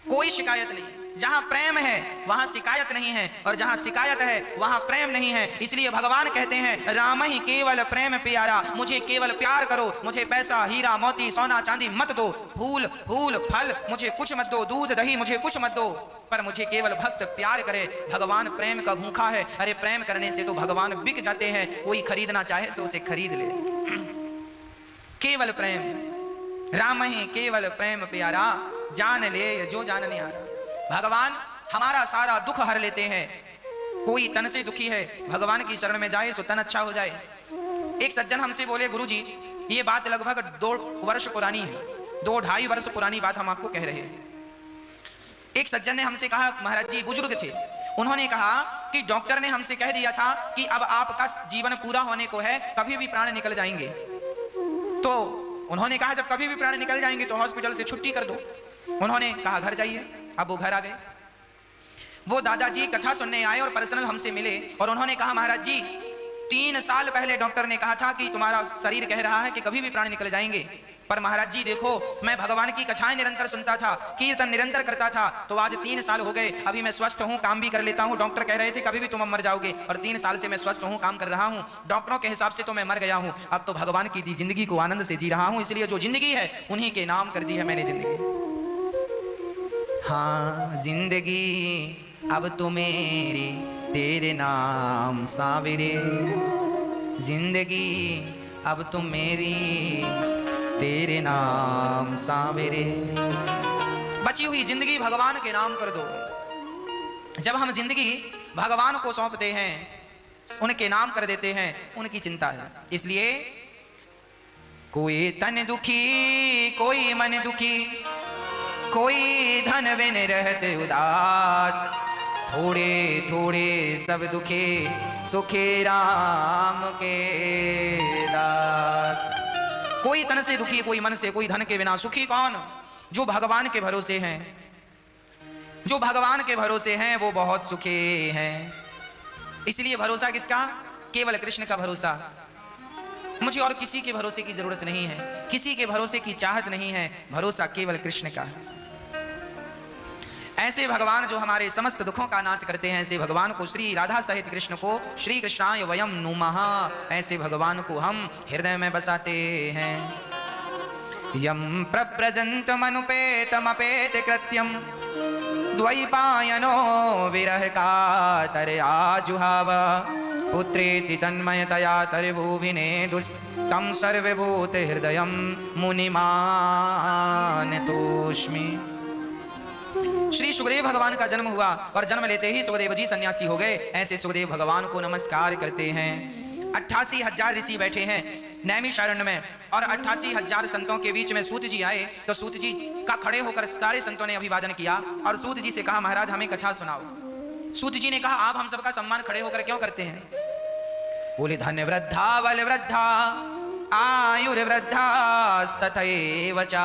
कोई शिकायत नहीं। जहां प्रेम है वहां शिकायत नहीं है, और जहां शिकायत है वहां प्रेम नहीं है। इसलिए भगवान कहते हैं, राम ही केवल प्रेम प्यारा, मुझे केवल प्यार करो, मुझे पैसा हीरा मोती सोना चांदी मत दो, फूल फूल फल मुझे कुछ मत दो, दूध दही मुझे कुछ मत दो, पर मुझे केवल भक्त प्यार करे। भगवान प्रेम का भूखा है। अरे प्रेम करने से तो भगवान बिक जाते हैं, कोई खरीदना चाहे तो उसे खरीद ले। केवल प्रेम, राम ही केवल प्रेम प्यारा, जान ले जो जान नहीं आ रहा। भगवान हमारा सारा दुख हर लेते हैं। कोई तन से दुखी है, भगवान की शरण में जाए तो तन अच्छा हो जाए। एक सज्जन हमसे बोले, गुरुजी ये बात लगभग 2 वर्ष पुरानी है, 2-2.5 वर्ष पुरानी बात हम आपको कह रहे हैं। एक सज्जन ने हमसे कहा, महाराज जी बुजुर्ग थे, उन्होंने कहा कि डॉक्टर ने हमसे कह दिया था कि अब आपका जीवन पूरा होने को है, कभी भी प्राण निकल जाएंगे। तो उन्होंने कहा जब कभी भी प्राण निकल जाएंगे तो हॉस्पिटल से छुट्टी कर दो। उन्होंने कहा घर जाइए। अब वो घर आ गए। वो दादाजी कथा सुनने आए और पर्सनल हमसे मिले, और उन्होंने कहा, महाराज जी 3 साल पहले डॉक्टर ने कहा था कि तुम्हारा शरीर कह रहा है कि कभी भी प्राण निकल जाएंगे, पर महाराज जी देखो मैं भगवान की कथाएं निरंतर सुनता था, कीर्तन निरंतर करता था, तो आज 3 साल हो गए, अभी मैं स्वस्थ हूँ, काम भी कर लेता हूँ। डॉक्टर कह रहे थे कभी भी तुम मर जाओगे, और 3 साल से मैं स्वस्थ हूँ, काम कर रहा हूँ। डॉक्टरों के हिसाब से तो मैं मर गया हूँ, अब तो भगवान की दी जिंदगी को आनंद से जी रहा हूँ, इसलिए जो जिंदगी है उन्हीं के नाम कर दी है मैंने जिंदगी। हाँ जिंदगी अब तो मेरी तेरे नाम सावेरे, जिंदगी अब तो मेरी तेरे नाम सावेरे। बची हुई जिंदगी भगवान के नाम कर दो। जब हम जिंदगी भगवान को सौंपते हैं, उनके नाम कर देते हैं, उनकी चिंता है। इसलिए कोई तन दुखी, कोई मन दुखी, कोई धन बिन रहते उदास, थोड़े थोड़े सब दुखे, सुखे राम के दास। कोई तन से दुखी, कोई मन से, कोई धन के बिना। सुखी कौन? जो भगवान के भरोसे हैं। जो भगवान के भरोसे हैं वो बहुत सुखी हैं। इसलिए भरोसा किसका? केवल कृष्ण का भरोसा। मुझे और किसी के भरोसे की जरूरत नहीं है, किसी के भरोसे की चाहत नहीं है, भरोसा केवल कृष्ण का है। ऐसे भगवान जो हमारे समस्त दुखों का नाश करते हैं, ऐसे भगवान को, श्री राधा सहित कृष्ण को, श्री कृष्णाय वयम नुमः, ऐसे भगवान को हम हृदय में बसाते हैं। यम प्रव्रजन्तमनुपेतमपेत कृत्यम, द्वैपायनो विरह कातर आजुहाव, पुत्रेति तन्मयतया तर्भुविने दुस्तं सर्वभूत हृदयं मुनिमान तोष्मि। श्री सुखदेव भगवान का जन्म हुआ और जन्म लेते ही सुखदेव जी सन्यासी हो गए। ऐसे सुखदेव भगवान को नमस्कार करते हैं। 88,000 ऋषि बैठे हैं नैमिषारण्य में, और 88,000 संतों के बीच में सूत जी आए, तो सूत जी का खड़े होकर सारे संतों ने अभिवादन किया और सूत जी से कहा, महाराज हमें कथा सुनाओ। सूत जी ने कहा, आप हम सबका सम्मान खड़े होकर क्यों करते हैं? बोले, धन्य वृद्धा बल वृद्धा आयुर्वृद्धास्तथैव च,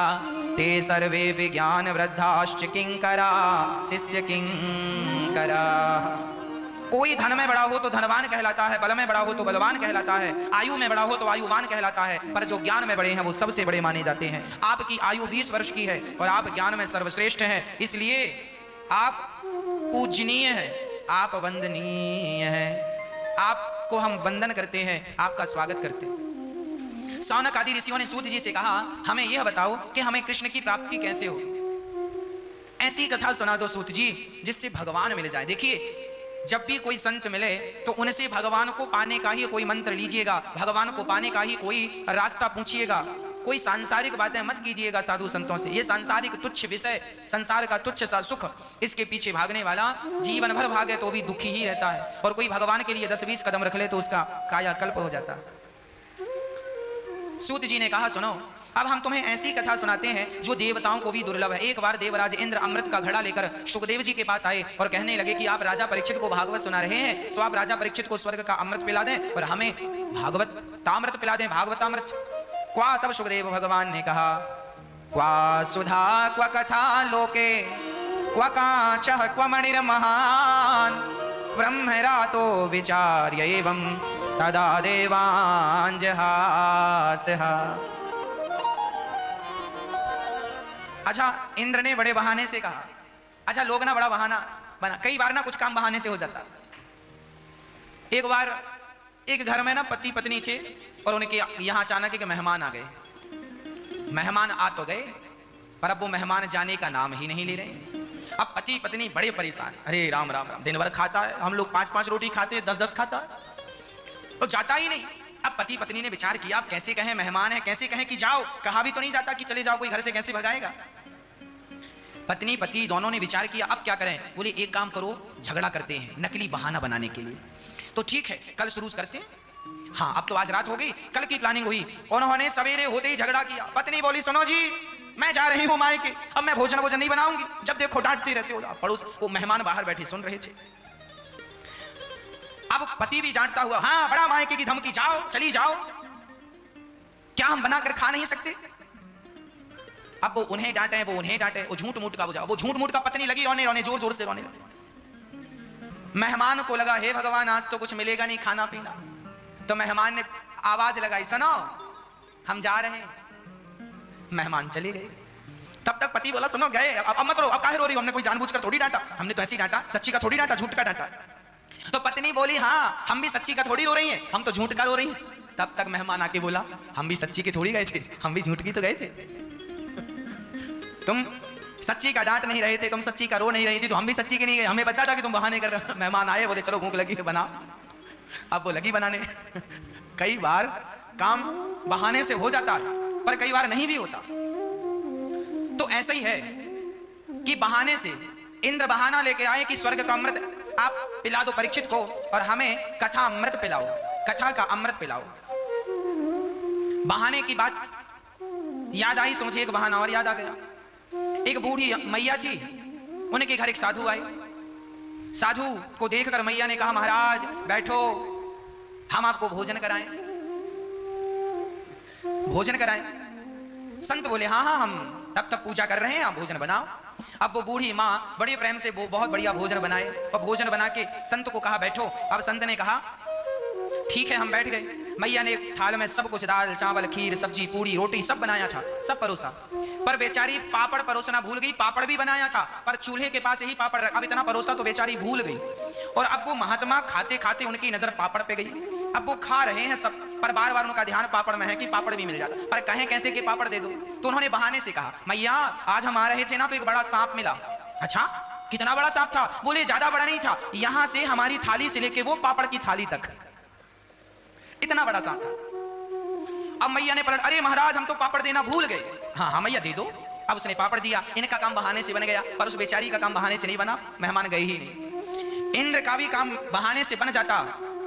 ते सर्वे विज्ञान वृद्धाश्च किंकरा शिष्य किंकरा। कोई धन में बड़ा हो तो धनवान कहलाता है, बल में बड़ा हो तो बलवान कहलाता है, आयु में बड़ा हो तो आयुवान कहलाता है, पर जो ज्ञान में बड़े हैं वो सबसे बड़े माने जाते हैं। आपकी आयु 20 वर्ष की है और आप ज्ञान में सर्वश्रेष्ठ हैं, इसलिए आप पूजनीय हैं, आप वंदनीय हैं। आपको हम वंदन करते हैं, आपका स्वागत करते हैं। सौनक आदि ऋषियों ने सूत जी से कहा, हमें यह बताओ कि हमें कृष्ण की प्राप्ति कैसे हो। ऐसी कथा सुना दो सूत जी जिससे भगवान मिल जाए। देखिए, जब भी कोई संत मिले तो उनसे भगवान को पाने का ही कोई मंत्र लीजिएगा, भगवान को पाने का ही कोई रास्ता पूछिएगा। कोई सांसारिक बातें मत कीजिएगा साधु संतों से। ये सांसारिक तुच्छ विषय, संसार का तुच्छ सा सुख, इसके पीछे भागने वाला जीवन भर भागे तो भी दुखी ही रहता है, और कोई भगवान के लिए 10-20 कदम रख ले तो उसका कायाकल्प हो जाता है। सूत जी ने कहा, सुनो, अब हम तुम्हें ऐसी कथा सुनाते हैं जो देवताओं को भी दुर्लभ है। एक बार देवराज इंद्र अमृत का घड़ा लेकर सुखदेव जी के पास आए और कहने लगे कि आप राजा परीक्षित को भागवत सुना रहे हैं, तो आप राजा परीक्षित को स्वर्ग का अमृत पिला दें और हमें भागवतामृत पिला दें, भागवतामृत। क्वा, तब सुखदेव भगवान ने कहा, क्वा सुधा क्वा कथा लोके क्वा कांचः क्वा मणिर्महान् ब्रह्मरातो विचार्य एवं तदा देवांजहासः। अच्छा, इंद्र ने बड़े बहाने से कहा। अच्छा, लोग ना बड़ा बहाना बना, कई बार ना कुछ काम बहाने से हो जाता। एक बार एक घर में ना पति पत्नी थे और उनके यहाँ अचानक एक मेहमान आ गए। मेहमान आ तो गए पर अब वो मेहमान जाने का नाम ही नहीं ले रहे। अब पति पत्नी बड़े परेशान, अरे राम राम राम, दिन भर खाता है, हम लोग 5-5 रोटी खाते हैं, 10-10 खाता है, तो जाता ही नहीं। अब पति पत्नी ने विचार किया, अब कैसे कहें मेहमान है, कैसे कहें कि जाओ, कहा भी तो नहीं जाता कि चले जाओ, कोई घर से कैसे भगाएगा। पत्नी पति दोनों ने विचार किया, अब क्या करें। बोले एक काम करो, झगड़ा करते हैं नकली बहाना बनाने के लिए। तो ठीक है, कल शुरू करते हैं। हाँ, अब तो आज रात हो गई, कल की प्लानिंग हुई। उन्होंने सवेरे होते ही झगड़ा किया। पत्नी बोली, सुनो जी, मैं जा रही हूँ मायके, अब मैं भोजन नहीं बनाऊंगी, जब देखो डांटते रहते हो। पड़ोस वो मेहमान बाहर बैठे सुन रहे थे। अब पति भी डांटता हुआ, हाँ बड़ा मायके की धमकी, जाओ चली जाओ, क्या हम बनाकर खा नहीं सकते। अब वो उन्हें डांटे, वो उन्हें डांटे, वो झूठ मूठ का हो जाओ, वो झूठ मूठ का पत्नी लगी रोने रोने, जोर जोर से रोने लगी। मेहमान को लगा, हे भगवान आज तो कुछ मिलेगा नहीं खाना पीना। तो मेहमान ने आवाज लगाई, सुनो हम जा रहे हैं। मेहमान चले गए। तब तक पति बोला, सुनो गए, अब मत रो, अब काहे रो रही हो, हमने कोई जानबूझकर थोड़ी डांटा, हमने तो ऐसे ही डांटा, सच्ची का थोड़ी डांटा, झूठ का डांटा। तो पत्नी बोली, हाँ हम भी सच्ची का थोड़ी रो रही हैं, हम तो झूठ का रो रही हैं। तब तक मेहमान आके बोला, हम भी सच्ची के थोड़ी गए थे, हम भी झूठ की तो गए थे। तुम सच्ची का डांट नहीं रहे थे, तुम सच्ची का रो नहीं रही थी, तो हम भी सच्ची के नहीं गए, हमें पता था कि तुम बहाने कर रहे हो। मेहमान आए, बोले चलो भूख लगी है बना। अब वो लगी बनाने। कई बार काम बहाने से हो जाता है पर कई बार नहीं भी होता। तो ऐसा ही है कि बहाने से इंद्र बहाना लेके आए कि स्वर्ग का अमृत आप पिला दो परीक्षित को और हमें कथा अमृत पिलाओ, कथा का अमृत पिलाओ। बहाने की बात याद आई, मुझे एक बहाना और याद आ गया। एक बूढ़ी मैया थी, उनके घर एक साधु आए। साधु को देखकर मैया ने कहा, महाराज बैठो, हम आपको भोजन कराएं, भोजन कराएं। संत बोले, हाँ हाँ हम तब तक पूजा कर रहे हैं, आप भोजन बनाओ। अब वो बूढ़ी माँ बड़े प्रेम से वो बहुत बढ़िया भोजन बनाए और भोजन बना के संत को कहा बैठो। अब संत ने कहा ठीक है, हम बैठ गए। मैया ने थाल में सब कुछ, दाल चावल खीर सब्जी पूरी रोटी सब बनाया था, सब परोसा। पर बेचारी पापड़ परोसना भूल गई। पापड़ भी बनाया था पर चूल्हे के पास ही पापड़ रखा, अब इतना परोसा तो बेचारी भूल गई। और अब वो महात्मा खाते खाते उनकी नजर पापड़ पे गई। अब वो खा रहे हैं सब, पर बार बार उनका ध्यान पापड़ में है कि पापड़ भी मिल जाता, पर कहें कैसे कि पापड़ दे दो। तो उन्होंने बहाने से कहा, मैया आज हम आ रहे थे ना तो एक बड़ा सांप मिला। अच्छा कितना बड़ा सांप था? बोले ज्यादा बड़ा नहीं था, यहां से हमारी थाली से लेके वो पापड़ की थाली तक, इतना बड़ा सांप था। अब मैया ने पलट, अरे महाराज हम तो पापड़ देना भूल गए। हाँ हाँ मैया दे दो। अब उसने पापड़ दिया। इनका काम बहाने से बन गया पर उस बेचारी का काम बहाने से नहीं बना, मेहमान गए ही नहीं। इंद्र का भी काम बहाने से बन जाता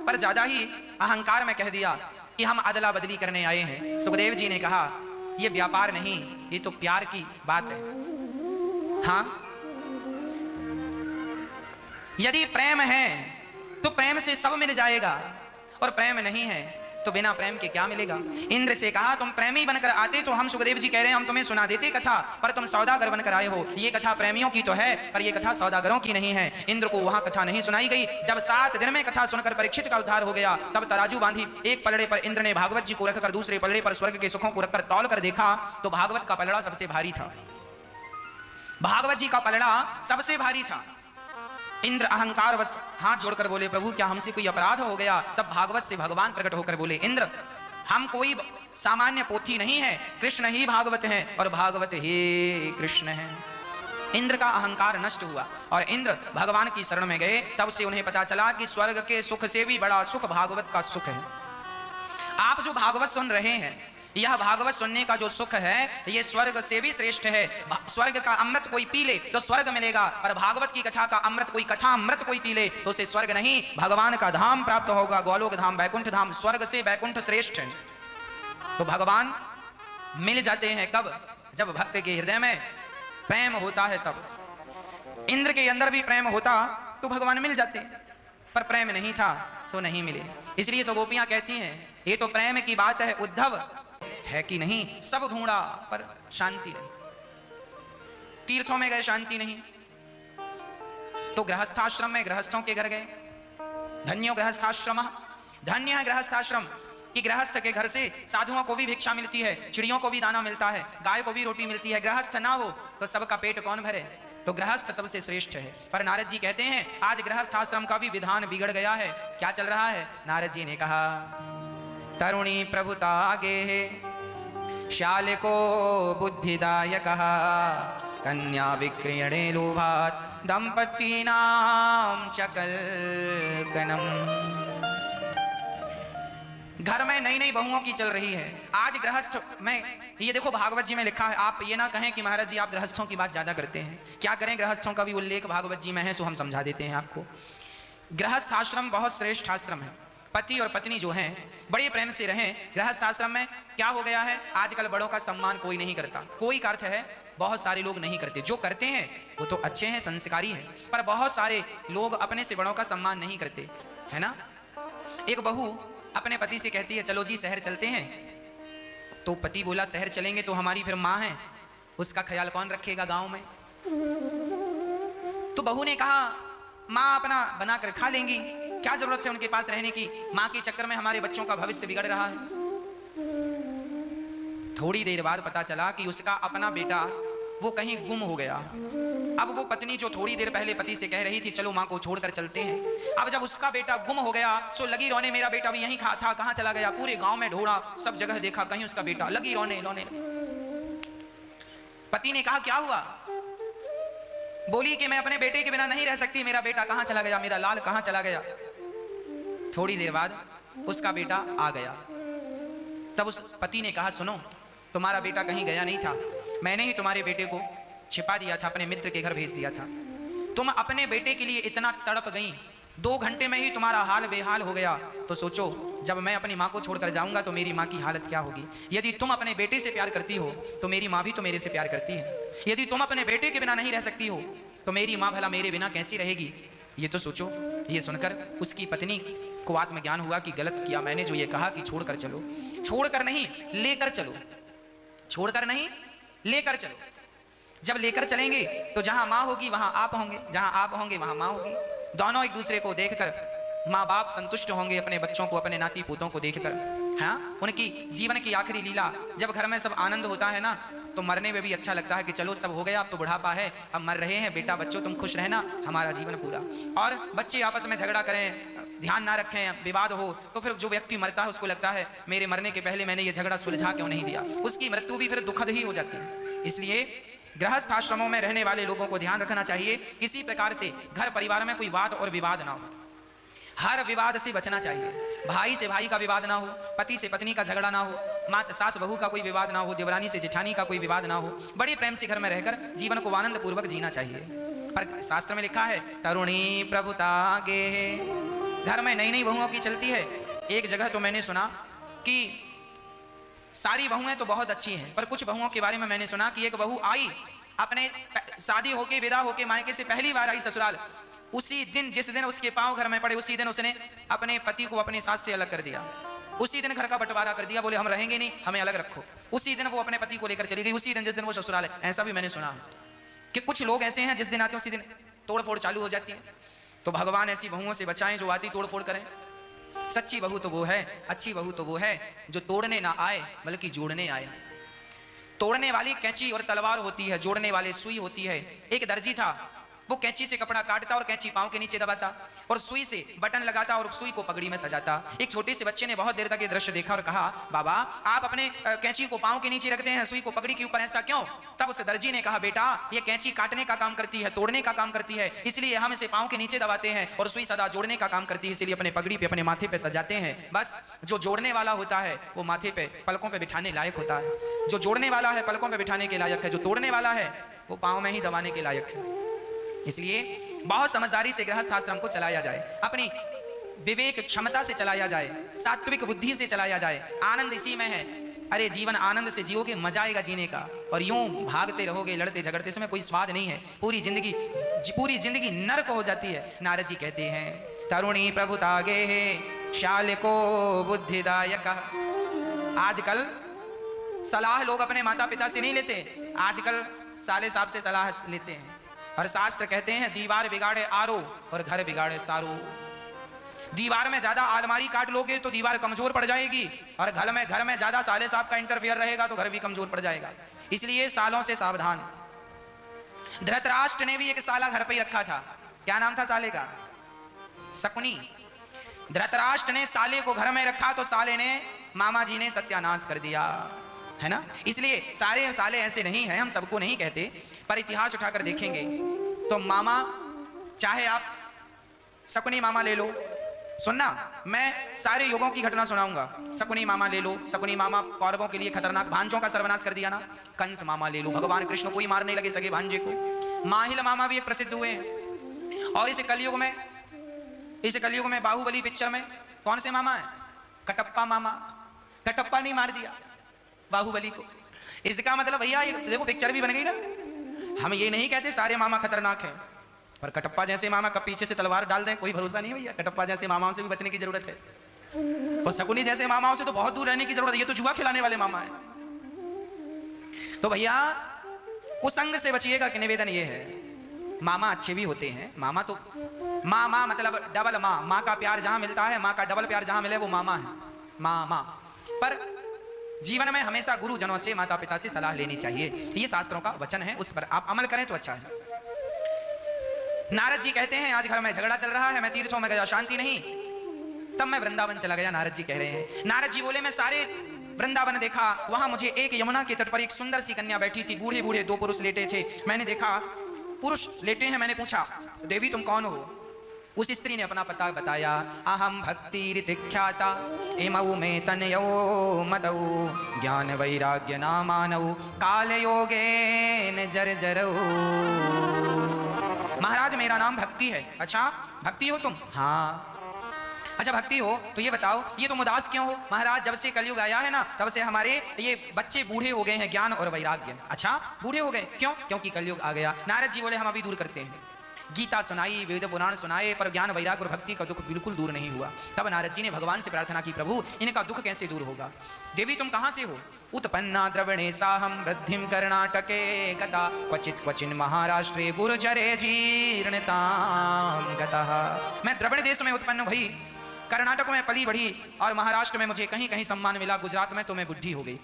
पर ज्यादा ही अहंकार में कह दिया कि हम अदला बदली करने आए हैं। सुखदेव जी ने कहा यह व्यापार नहीं, ये तो प्यार की बात है। हाँ यदि प्रेम है तो प्रेम से सब मिल जाएगा और प्रेम नहीं है तो बिना प्रेम के क्या मिलेगा। इंद्र से कहा तुम प्रेमी बनकर आते तो हम, सुखदेव जी कह रहे हैं, हम तुम्हें सुना देते कथा, पर तुम सौदागर बनकर आए हो। ये कथा प्रेमियों की तो है पर ये कथा सौदागरों की नहीं है। इंद्र को वहां कथा नहीं सुनाई गई। जब 7 दिन में कथा सुनकर परीक्षित का उद्धार हो गया तब तराजू बांधी। एक पलड़े पर इंद्र ने भागवत जी को रखकर दूसरे पलड़े पर स्वर्ग के सुखों को रखकर तौल कर देखा तो भागवत का पलड़ा सबसे भारी था। भागवत जी का पलड़ा सबसे भारी था। इंद्र अहंकार बस हाथ जोड़कर बोले, प्रभु क्या हमसे कोई अपराध हो गया? तब भागवत से भगवान प्रकट होकर बोले, इंद्र हम कोई सामान्य पोथी नहीं है, कृष्ण ही भागवत है और भागवत ही कृष्ण है। इंद्र का अहंकार नष्ट हुआ और इंद्र भगवान की शरण में गए। तब से उन्हें पता चला कि स्वर्ग के सुख से भी बड़ा सुख भागवत का सुख है। आप जो भागवत सुन रहे हैं, यह भागवत सुनने का जो सुख है ये स्वर्ग से भी श्रेष्ठ है। स्वर्ग का अमृत कोई पी ले तो स्वर्ग मिलेगा, पर भागवत की कथा का अमृत कोई कथा अमृत कोई पी ले तो उसे स्वर्ग नहीं भगवान का धाम प्राप्त होगा। गोलोक धाम, वैकुंठ धाम, स्वर्ग से वैकुंठ श्रेष्ठ है। तो भगवान मिल जाते हैं कब? जब भक्त के हृदय में प्रेम होता है तब। इंद्र के अंदर भी प्रेम होता तो भगवान मिल जाते, पर प्रेम नहीं था सो नहीं मिले। इसलिए तो गोपियां कहती हैं ये तो प्रेम की बात है उद्धव, है कि नहीं सब ढूंढा पर शांति नहीं। तीर्थों में गए शांति नहीं, तो गृहस्थाश्रम में गृहस्थों के घर गए। धन्यो गृहस्थाश्रम, धन्य है गृहस्थाश्रम कि गृहस्थ के घर से साधुओं को भी भिक्षा मिलती है, चिड़ियों को भी दाना मिलता है, गाय को भी रोटी मिलती है। गृहस्थ ना हो तो सबका पेट कौन भरे? तो गृहस्थ सबसे श्रेष्ठ है। पर नारद जी कहते हैं आज गृहस्थ आश्रम का भी विधान बिगड़ गया है। क्या चल रहा है? नारद जी ने कहा तरुणी प्रभुता आगे है शाल को बुद्धिदायक कन्या विक्रीणे लोभात दंपती नाम चकलकनम। घर में नई नई बहुओं की चल रही है। आज गृहस्थ में ये देखो भागवत जी में लिखा है, आप ये ना कहें कि महाराज जी आप गृहस्थों की बात ज्यादा करते हैं। क्या करें, गृहस्थों का भी उल्लेख भागवत जी में है, सो हम समझा देते हैं आपको। गृहस्थ आश्रम बहुत श्रेष्ठ आश्रम है। पति और पत्नी जो हैं बड़े प्रेम से रहें। गृहस्थ आश्रम में क्या हो गया है, आजकल बड़ों का सम्मान कोई नहीं करता। कोई का अर्थ है बहुत सारे लोग नहीं करते, जो करते हैं वो तो अच्छे हैं, संस्कारी हैं, पर बहुत सारे लोग अपने से बड़ों का सम्मान नहीं करते, है ना। एक बहू अपने पति से कहती है चलो जी शहर चलते हैं। तो पति बोला शहर चलेंगे तो हमारी फिर माँ है, उसका ख्याल कौन रखेगा गांव में? तो बहू ने कहा माँ अपना बना कर खा लेंगी, क्या जरूरत है उनके पास रहने की? माँ के चक्कर में हमारे बच्चों का भविष्य बिगड़ रहा है। थोड़ी देर बाद पता चला कि उसका अपना बेटा वो कहीं गुम हो गया। अब वो पत्नी जो थोड़ी देर पहले पति से कह रही थी चलो माँ को छोड़कर चलते हैं, अब जब उसका बेटा गुम हो गया सो लगी रोने मेरा बेटा भी यहीं था, कहाँ चला गया? पूरे गांव में ढूंढा, सब जगह देखा, कहीं उसका बेटा, लगी रोने रोने। पति ने कहा क्या हुआ? बोली कि मैं अपने बेटे के बिना नहीं रह सकती, मेरा बेटा कहाँ चला गया, मेरा लाल कहाँ चला गया? थोड़ी देर बाद उसका बेटा आ गया। तब उस पति ने कहा सुनो, तुम्हारा बेटा कहीं गया नहीं था, मैंने ही तुम्हारे बेटे को छिपा दिया था, अपने मित्र के घर भेज दिया था। तुम अपने बेटे के लिए इतना तड़प गई, 2 घंटे में ही तुम्हारा हाल बेहाल हो गया। तो सोचो जब मैं अपनी माँ को छोड़कर जाऊंगा तो मेरी माँ की हालत क्या होगी। यदि तुम अपने बेटे से प्यार करती हो तो मेरी माँ भी तो मेरे से प्यार करती है। यदि तुम अपने बेटे के बिना नहीं रह सकती हो तो मेरी माँ भला मेरे बिना कैसी रहेगी? ये तो सोचो। ये सुनकर उसकी पत्नी को आत्मज्ञान हुआ कि गलत किया मैंने, जो ये कहा कि छोड़कर चलो। छोड़कर नहीं लेकर चलो, छोड़कर नहीं लेकर चलो। जब लेकर चलेंगे तो जहां माँ होगी वहां आप होंगे, जहां आप होंगे वहां माँ होगी। दोनों एक दूसरे को देखकर माँ बाप संतुष्ट होंगे, अपने बच्चों को, अपने नाती पोतों को देखकर। हाँ, उनकी जीवन की आखिरी लीला। जब घर में सब आनंद होता है ना तो मरने में भी अच्छा लगता है कि चलो सब हो गया, अब तो बुढ़ापा है, अब मर रहे हैं, बेटा बच्चों तुम खुश रहना, हमारा जीवन पूरा। और बच्चे आपस में झगड़ा करें, ध्यान ना रखें, विवाद हो, तो फिर जो व्यक्ति मरता है उसको लगता है मेरे मरने के पहले मैंने ये झगड़ा सुलझा क्यों नहीं दिया। उसकी मृत्यु भी फिर दुखद ही हो जाती है। इसलिए गृहस्थ आश्रमों में रहने वाले लोगों को ध्यान रखना चाहिए, किसी प्रकार से घर परिवार में कोई वाद और विवाद ना हो। हर विवाद से बचना चाहिए। भाई से भाई का विवाद ना हो, पति से पत्नी का झगड़ा ना हो, माँ सास बहू का कोई विवाद ना हो, देवरानी से जेठानी का कोई विवाद ना हो। बड़े प्रेम से घर में रहकर जीवन को आनंद पूर्वक जीना चाहिए। पर शास्त्र में लिखा है तरुणी प्रभुता गे, घर में नई नई बहुओं की चलती है। एक जगह तो मैंने सुना कि सारी बहुएं तो बहुत अच्छी हैं, पर कुछ बहुओं के बारे में मैंने सुना कि एक बहू आई अपने शादी होके विदा होके मायके से पहली बार आई ससुराल। उसी दिन जिस दिन उसके पांव घर में पड़े उसी दिन उसने अपने पति को अपने सास से अलग कर दिया। उसी दिन घर का बंटवारा कर दिया, बोले हम रहेंगे नहीं, हमें अलग रखो। उसी दिन वो अपने पति को लेकर चली गई, उसी दिन जिस दिन वो ससुराल है। ऐसा भी मैंने सुना कि कुछ लोग ऐसे हैं जिस दिन आते हैं उसी दिन तोड़ फोड़ चालू हो जाती है। तो भगवान ऐसी बहुओं से बचाएं जो आती तोड़ फोड़ करें। सच्ची बहू तो वो है, अच्छी बहू तो वो है जो तोड़ने ना आए बल्कि जोड़ने आए। तोड़ने वाली कैंची और तलवार होती है, जोड़ने वाले सुई होती है। एक दर्जी था, वो कैंची से कपड़ा काटता और कैंची पांव के नीचे दबाता और सुई से बटन लगाता और सुई को पगड़ी में सजाता। एक छोटे से बच्चे ने बहुत देर तक ये दृश्य देखा और कहा बाबा आप अपने कैंची को पांव के नीचे रखते हैं, सुई को पगड़ी के ऊपर, ऐसा क्यों? तब उस दर्जी ने कहा बेटा ये कैंची काटने का काम करती है, तोड़ने का काम करती है, इसलिए हम इसे पांव के नीचे दबाते हैं, और सुई सदा जोड़ने का काम करती है, इसलिए अपने पगड़ी पे अपने माथे पे सजाते हैं। बस जो जोड़ने वाला होता है वो माथे पे पलकों पे बिठाने लायक होता है, जो जोड़ने वाला है पलकों पे बिठाने के लायक है, जो तोड़ने वाला है वो पांव में ही दबाने के लायक है। इसलिए बहुत समझदारी से गृहस्थ आश्रम को चलाया जाए, अपनी विवेक क्षमता से चलाया जाए, सात्विक बुद्धि से चलाया जाए। आनंद इसी में है। अरे जीवन आनंद से जियोगे, मजा आएगा जीने का। और यूं भागते रहोगे, लड़ते झगड़ते, इसमें कोई स्वाद नहीं है। पूरी जिंदगी नरक हो जाती है। नारद जी कहते हैं तरुणी प्रभुतागे है शाल को बुद्धिदायक। आजकल सलाह लोग अपने माता पिता से नहीं लेते, आजकल साले साहब से सलाह लेते हैं। और शास्त्र कहते हैं दीवार बिगाड़े आरो और घर बिगाड़े सारो। दीवार में ज्यादा अलमारी काट लोगे तो दीवार कमजोर पड़ जाएगी, और घर में ज्यादा साले साहब का इंटरफेयर रहेगा तो घर भी कमजोर पड़ जाएगा। इसलिए सालों से सावधान। धृतराष्ट्र ने भी एक साला घर पे ही रखा था। क्या नाम था साले का? शकुनी। धृतराष्ट्र ने साले को घर में रखा तो साले ने, मामा जी ने सत्यानाश कर दिया, है ना। इसलिए सारे साले ऐसे नहीं है, हम सबको नहीं कहते, पर इतिहास उठाकर देखेंगे तो मामा, चाहे आप शकुनी मामा ले लो, सुनना मैं सारे युगों की घटना सुनाऊंगा। शकुनी मामा ले लो, शकुनी मामा कौरवों के लिए खतरनाक, भांजों का सर्वनाश कर दिया ना। कंस मामा ले लो, भगवान कृष्ण को ही मारने लगे सगे भांजे को। माहिल मामा भी एक प्रसिद्ध हुए हैं। और इस कलयुग में बाहुबली पिक्चर में कौन से मामा है? कटप्पा मामा। कटप्पा नहीं मार दिया बाहुबली को। इसका मतलब भैया ये देखो पिक्चर भी बन गई ना। हम ये नहीं कहते सारे मामा खतरनाक हैं, पर कटप्पा जैसे मामा कब पीछे से तलवार डाल दें कोई भरोसा नहीं भैया। कटप्पा जैसे मामाओं से भी बचने की जरूरत है, और शकुनी जैसे मामाओं से तो बहुत दूर रहने की जरूरत है। ये तो जुआ खिलाने वाले मामा है। तो भैया कुसंग से बचिएगा कि निवेदन ये है। मामा अच्छे भी होते हैं। मामा तो माँ मतलब डबल माँ का प्यार जहां मिलता है, माँ का डबल प्यार जहां मिले वो मामा है, माँ। पर जीवन में हमेशा गुरुजनों से, माता पिता से सलाह लेनी चाहिए। ये शास्त्रों का वचन है, उस पर आप अमल करें तो अच्छा है। नारद जी कहते हैं आज घर में झगड़ा चल रहा है, मैं तीर्थों में गया, शांति नहीं, तब मैं वृंदावन चला गया। नारद जी कह रहे हैं। नारद जी बोले मैं सारे वृंदावन देखा, वहां मुझे एक यमुना के तट पर एक सुंदर सी कन्या बैठी थी, बूढ़े बूढ़े दो पुरुष लेटे थे। मैंने देखा पुरुष लेटे हैं, मैंने पूछा देवी तुम कौन हो? उस स्त्री ने अपना पता बताया। अहम भक्ति ऋतिख्याता एमऊ में तनयो मदऊ ज्ञान वैराग्य नामानऊ काल योगे न जर जरऊ। महाराज मेरा नाम भक्ति है। अच्छा भक्ति हो तुम? हाँ। अच्छा भक्ति हो तो ये बताओ ये तुम उदास क्यों हो? महाराज जब से कलयुग आया है ना तब से हमारे ये बच्चे बूढ़े हो गए हैं, ज्ञान और वैराग्य। अच्छा बूढ़े हो गए क्यों? क्योंकि कलयुग आ गया। नारद जी बोले हम अभी दूर करते हैं। गीता सुनाई, वेद पुराण सुनाए, पर ज्ञान वैराग्य और भक्ति का दुख बिल्कुल दूर नहीं हुआ। तब नारद जी ने भगवान से प्रार्थना की प्रभु इनका दुख कैसे दूर होगा? देवी तुम कहां से हो? उत्पन्ना द्रवणे साहम वृद्धिम कर्णाटके गता क्वचित क्वचिन महाराष्ट्रे गुर्जरे जीर्णताम गतः। मैं द्रविड़ देश में उत्पन्न हुई, कर्नाटक में पली बढ़ी, और महाराष्ट्र में मुझे कहीं कहीं सम्मान मिला, गुजरात में तो मैं बुढ़ी हो गई।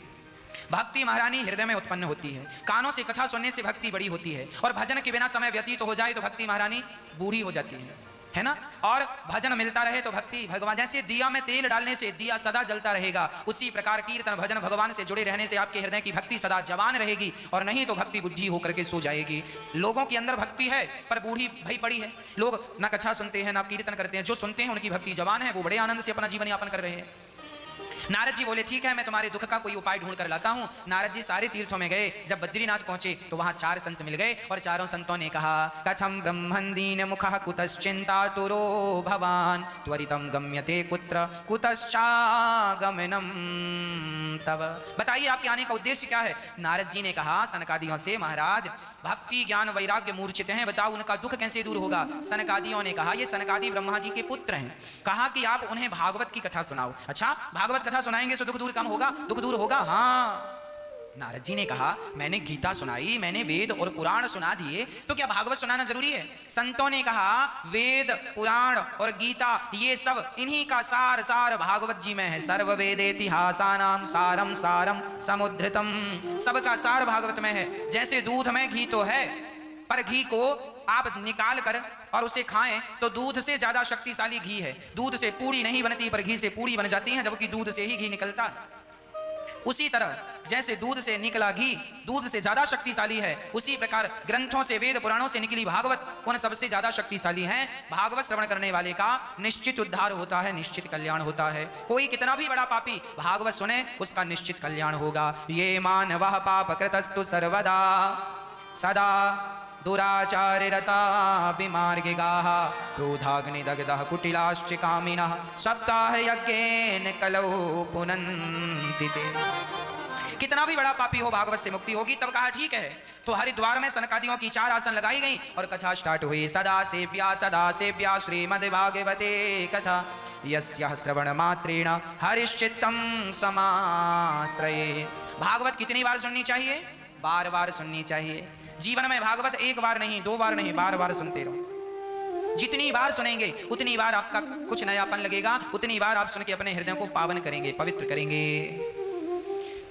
भक्ति महारानी हृदय में उत्पन्न होती है, कानों से कथा सुनने से भक्ति बड़ी होती है, और भजन के बिना समय व्यतीत हो जाए तो भक्ति महारानी बूढ़ी हो जाती है ना। और भजन मिलता रहे तो भक्ति भगवान, जैसे दिया में तेल डालने से दिया सदा जलता रहेगा, उसी प्रकार कीर्तन भजन भगवान से जुड़े रहने से आपके हृदय की भक्ति सदा जवान रहेगी, और नहीं तो भक्ति बुद्धि होकर के सो जाएगी। लोगों के अंदर भक्ति है पर बूढ़ी भई पड़ी है। लोग ना कथा सुनते हैं ना कीर्तन करते हैं, जो सुनते हैं उनकी भक्ति जवान है, वो बड़े आनंद से अपना जीवन यापन कर रहे हैं। नारद जी बोले ठीक है मैं तुम्हारे दुख का कोई उपाय ढूंढ कर लाता हूं। नारद जी सारे तीर्थों में गए। जब बद्रीनाथ पहुंचे तो वहां 4 संत मिल गए, और चारों संतों ने कहा कथम ब्रह्मन् दीन मुखः कुतश्चिंतातुरो भवान त्वरितं गम्यते कुत्र कुतश्चागमनम तव। बताइए आपके आने का उद्देश्य क्या है? नारद जी ने कहा सनकादियों से महाराज भक्ति ज्ञान वैराग्य मूर्छित हैं, बताओ उनका दुख कैसे दूर होगा? सनकादियों ने कहा ये सनकादि ब्रह्मा जी के पुत्र हैं, कहा कि आप उन्हें भागवत की कथा सुनाओ। अच्छा भागवत कथा सुनाएंगे तो दुख दूर कम होगा? दुख दूर होगा। हाँ। नारद जी ने कहा मैंने गीता सुनाई, मैंने वेद और पुराण सुना दिए, तो क्या भागवत सुनाना जरूरी है? संतों ने कहा वेद पुराण और गीता ये सब इन्हीं का सार सार भागवत जी में है। सर्व वेदेतिहासानां सारम सारम समुद्धृतम, सबका सार भागवत में है। जैसे दूध में घी तो है, पर घी को आप निकाल कर और उसे खाएं तो दूध से ज्यादा शक्तिशाली घी है। दूध से पूरी नहीं बनती पर घी से पूरी बन जाती है, जबकि दूध से ही घी निकलता है। उसी तरह जैसे दूध से निकला घी दूध से ज्यादा शक्तिशाली है, उसी प्रकार ग्रंथों से वेद पुराणों से निकली भागवत उन सबसे ज्यादा शक्तिशाली है। भागवत श्रवण करने वाले का निश्चित उद्धार होता है, निश्चित कल्याण होता है। कोई कितना भी बड़ा पापी भागवत सुने उसका निश्चित कल्याण होगा। ये मानवः पापकृतस्तु सर्वदा सदा दुराचाररता विमार्गिगाः क्रोधाग्निदग्धः कुटिलाश्च कामिनः सप्ताह यज्ञेन कलौ पुनन्ति ते। कितना भी बड़ा पापी हो भागवत से मुक्ति होगी। तब कहा ठीक है। तो हरिद्वार में सनकादियों की 4 आसन लगाई गई और कथा स्टार्ट हुई। सदा सेव्या श्रीमद्भागवते कथा यस्याः श्रवण मात्रेण हरिश्चित्तं समाश्रये। भागवत कितनी बार सुननी चाहिए? बार बार सुननी चाहिए। जीवन में भागवत 1 बार नहीं, 2 बार नहीं, बार बार सुनते रहो। जितनी बार सुनेंगे उतनी बार आपका कुछ नयापन लगेगा, उतनी बार आप सुन के अपने हृदय को पावन करेंगे, पवित्र करेंगे।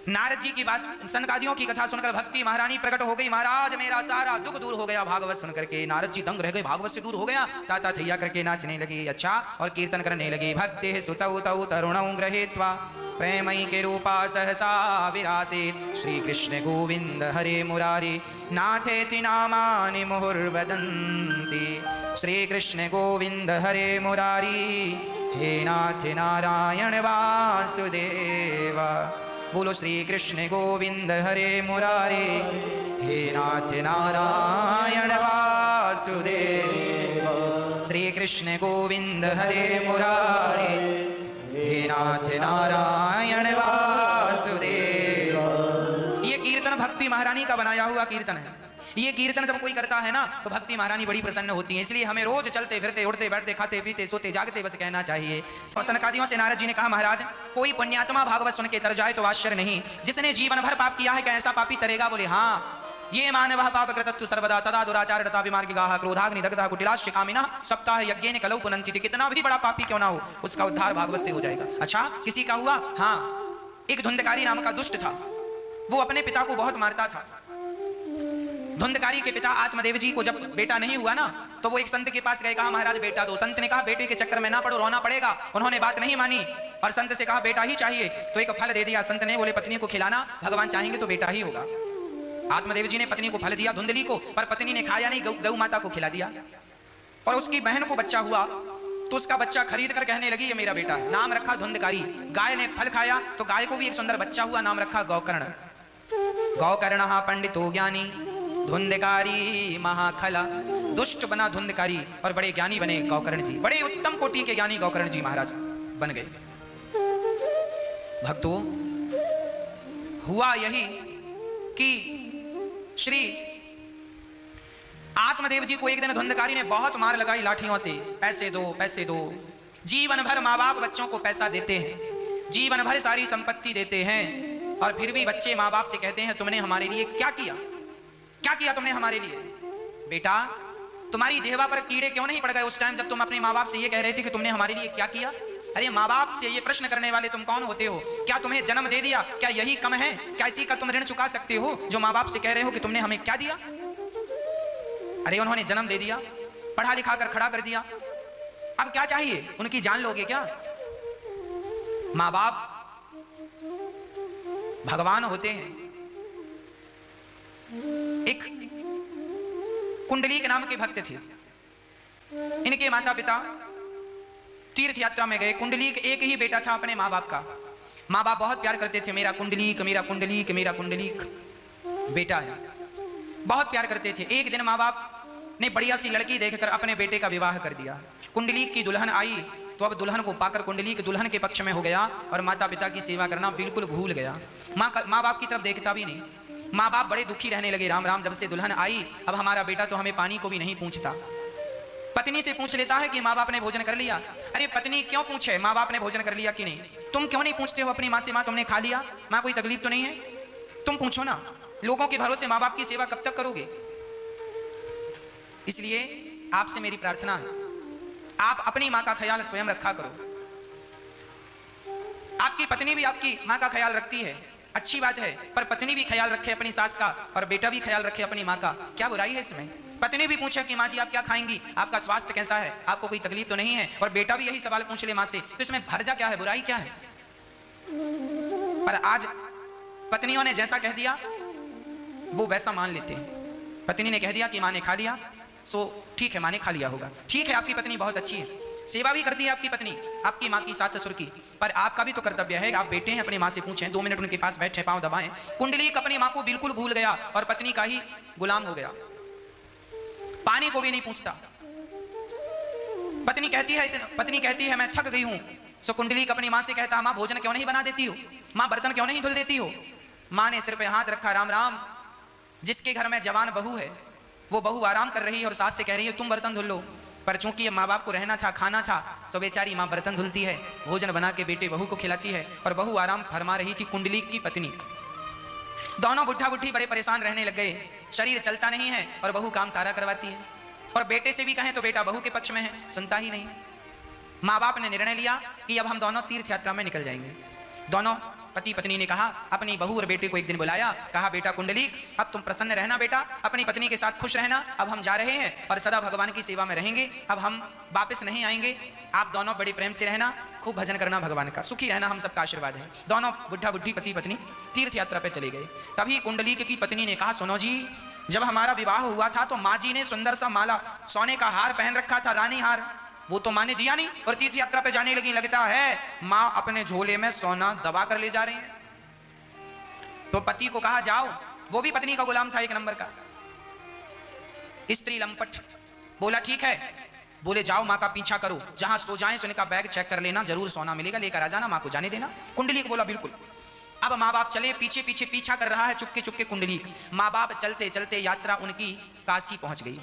नारद जी की बात, सनकादियों की कथा सुनकर भक्ति महारानी प्रकट हो गई। महाराज मेरा सारा दुख दूर हो गया भागवत सुन करके। नारद जी दंग रह गए, भागवत से दूर हो गया। ताता थैया करके नाचने लगी, अच्छा, और कीर्तन करने लगी। भक्ति सुतौ तौ तरुणौ गृहीत्वा प्रेमई के रूपा सहसा विरासे। श्री कृष्ण गोविंद हरे मुरारी नाथेति नामानि मुहुर्वदन्ति। श्री कृष्ण गोविंद हरे मुरारी हे नाथ नारायण वासुदेव। बोलो श्री कृष्ण गोविंद हरे मुरारी हे नाथ नारायण वासुदेव। श्री कृष्ण गोविंद हरे मुरारी हे नाथ नारायण वासुदेव। ये कीर्तन भक्ति महारानी का बनाया हुआ कीर्तन है। ये कीर्तन जब कोई करता है ना तो भक्ति महारानी बड़ी प्रसन्न होती है। इसलिए हमें रोज चलते फिरते उड़ते बैठते खाते पीते सोते जागते बस कहना चाहिए। सनकादियों से नारद जी ने कहा, महाराज कोई पुण्यात्मा भागवत सुन के तर जाए तो आश्चर्य नहीं। जिसने जीवन भर पाप किया है क्या ऐसा पापी तरेगा? बोले हाँ। ये मानवः पापकृतस्तु सर्वदा सदा दुराचारता विमार्गिकाः क्रोधाग्नि दग्धः कुटिलाश्च कामिनः सप्ताह यज्ञेन कलौ पुनन्ति। कितना भी बड़ा पापी क्यों ना हो उसका उद्धार भागवत से हो जाएगा। अच्छा, किसी का हुआ? हाँ, एक धुंधकारी नाम का दुष्ट था। वो अपने पिता को बहुत मारता था। धुंधकारी के पिता आत्मदेव जी को जब बेटा नहीं हुआ ना तो वो एक संत के पास गए, कहा महाराज बेटा दो। संत ने कहा बेटे के चक्कर में ना पड़ो, रोना पड़ेगा। उन्होंने बात नहीं मानी और संत से कहा बेटा ही चाहिए। तो एक फल दे दिया संत ने, बोले पत्नी को खिलाना, भगवान चाहेंगे तो बेटा ही होगा। आत्मदेव जी ने पत्नी को फल दिया धुंधली को, पर पत्नी ने खाया नहीं, गौ माता को खिला दिया। और उसकी बहन को बच्चा हुआ तो उसका बच्चा खरीद कर कहने लगी ये मेरा बेटा है। नाम रखा धुंधकारी। गाय ने फल खाया तो गाय को भी एक सुंदर बच्चा हुआ, नाम रखा गौकर्ण। गौकर्ण पंडितो ज्ञानी धुंधकारी महाखला। दुष्ट बना धुंधकारी और बड़े ज्ञानी बने गौकर्ण जी। बड़े उत्तम कोटि के ज्ञानी गौकर्ण जी महाराज बन गए। भक्तों, हुआ यही कि श्री आत्मदेव जी को एक दिन धुंधकारी ने बहुत मार लगाई लाठियों से। पैसे दो, पैसे दो। जीवन भर माँ बाप बच्चों को पैसा देते हैं, जीवन भर सारी संपत्ति देते हैं, और फिर भी बच्चे माँ बाप से कहते हैं तुमने हमारे लिए क्या किया? क्या किया तुमने हमारे लिए? बेटा तुम्हारी जेहवा पर कीड़े क्यों नहीं पड़ गए उस टाइम जब तुम अपने माँ बाप से ये कह रहे थे कि तुमने हमारे लिए क्या किया? अरे माँ बाप से ये प्रश्न करने वाले तुम कौन होते हो? क्या तुम्हें जन्म दे दिया? क्या यही कम है? क्या इसी का तुम ऋण चुका सकते हो जो माँ बाप से कह रहे हो कि तुमने हमें क्या दिया? अरे उन्होंने जन्म दे दिया, पढ़ा लिखा कर खड़ा कर दिया, अब क्या चाहिए? उनकी जान लोगे क्या? माँ बाप भगवान होते हैं। एक कुंडलीक नाम के भक्त थे। इनके माता पिता तीर्थ यात्रा में गए। कुंडलीक एक ही बेटा था अपने माँ बाप का। माँ बाप बहुत प्यार करते थे, मेरा कुंडलीक, मेरा कुंडलीक, मेरा कुंडलीक बेटा है, बहुत प्यार करते थे। एक दिन माँ बाप ने बढ़िया सी लड़की देखकर अपने बेटे का विवाह कर दिया। कुंडलीक की दुल्हन आई तो अब दुल्हन को पाकर कुंडलीक दुल्हन के पक्ष में हो गया और माता पिता की सेवा करना बिल्कुल भूल गया। माँ बाप की तरफ देखता भी नहीं। माँ बाप बड़े दुखी रहने लगे। राम राम, जब से दुल्हन आई अब हमारा बेटा तो हमें पानी को भी नहीं पूछता। पत्नी से पूछ लेता है कि माँ बाप ने भोजन कर लिया। अरे पत्नी क्यों पूछे माँ बाप ने भोजन कर लिया कि नहीं? तुम क्यों नहीं पूछते हो अपनी माँ से, माँ तुमने खा लिया? माँ कोई तकलीफ तो नहीं है? तुम पूछो ना। लोगों के भरोसे माँ बाप की सेवा कब तक करोगे? इसलिए आपसे मेरी प्रार्थना है, आप अपनी माँ का ख्याल स्वयं रखा करो। आपकी पत्नी भी आपकी माँ का ख्याल रखती है, अच्छी बात है, पर पत्नी भी ख्याल रखे अपनी सास का और बेटा भी ख्याल रखे अपनी माँ का। क्या बुराई है इसमें? पत्नी भी पूछे कि माँ जी आप क्या खाएंगी, आपका स्वास्थ्य कैसा है, आपको कोई तकलीफ तो नहीं है, और बेटा भी यही सवाल पूछ ले माँ से, तो इसमें भरजा क्या है, बुराई क्या है? पर आज पत्नियों ने जैसा कह दिया वो वैसा मान लेते हैं। पत्नी ने कह दिया कि माँ ने खा लिया, सो ठीक है, माँ ने खा लिया होगा। ठीक है, आपकी पत्नी बहुत अच्छी है, सेवा भी करती है आपकी पत्नी आपकी माँ की, सास ससुर की, पर आपका भी तो कर्तव्य है। आप बेटे हैं, अपनी माँ से पूछें, 2 मिनट उनके पास बैठे, पांव दबाएं। कुंडलीक अपनी माँ को बिल्कुल भूल गया और पत्नी का ही गुलाम हो गया, पानी को भी नहीं पूछता। पत्नी कहती है मैं थक गई हूं। सो कुंडलीक अपनी माँ से कहता, माँ भोजन क्यों नहीं बना देती हो, माँ बर्तन क्यों नहीं धुल देती हो? माँ ने सिर पे हाथ रखा, राम राम। जिसके घर में जवान बहू है, वो बहू आराम कर रही है और सास से कह रही है तुम बर्तन धुल लो। पर चूंकि माँ बाप को रहना था, खाना था, सो बेचारी माँ बर्तन धुलती है, भोजन बना के बेटे बहू को खिलाती है, और बहू आराम फरमा रही थी। कुंडलीक की पत्नी, दोनों बुढ़ा बुढ़ी बड़े परेशान रहने लग गए। शरीर चलता नहीं है और बहू काम सारा करवाती है, और बेटे से भी कहें तो बेटा बहू के पक्ष में है, सुनता ही नहीं। माँ बाप ने निर्णय लिया कि अब हम दोनों तीर्थ यात्रा में निकल जाएंगे। दोनों पति पत्नी ने कहा, अपनी बहू और बेटे को एक दिन बुलाया, कहा बेटा कुंडलीक, अब तुम प्रसन्न रहना बेटा, अपनी पत्नी के साथ खुश रहना, अब हम जा रहे हैं और सदा भगवान की सेवा में रहेंगे, अब हम वापस नहीं आएंगे, आप दोनों बड़े प्रेम से रहना, खूब भजन करना भगवान का, सुखी रहना, हम सबका आशीर्वाद है। दोनों बुढ़ा बुढ़ी पति पत्नी तीर्थ यात्रा पे चले गए। तभी कुंडलीक की पत्नी ने कहा, सुनो जी, जब हमारा विवाह हुआ था तो माँ जी ने सुंदर सा माला सोने का हार पहन रखा था, रानी हार, वो तो माँ ने दिया नहीं, और तीर्थ यात्रा पे जाने लगी, लगता है माँ अपने झोले में सोना दबा कर ले जा रही है। तो पति को कहा जाओ, वो भी पत्नी का गुलाम था एक नंबर का, स्त्री लंपट। बोला ठीक है, बोले जाओ माँ का पीछा करो, जहां सो जाए सोने का बैग चेक कर लेना, जरूर सोना मिलेगा, लेकर आ जाना, माँ को जाने देना। कुंडलीक बोला बिल्कुल। अब माँ बाप चले, पीछे पीछे पीछा कर रहा है चुपके चुपके कुंडलीक। माँ बाप चलते चलते यात्रा उनकी काशी पहुंच गई।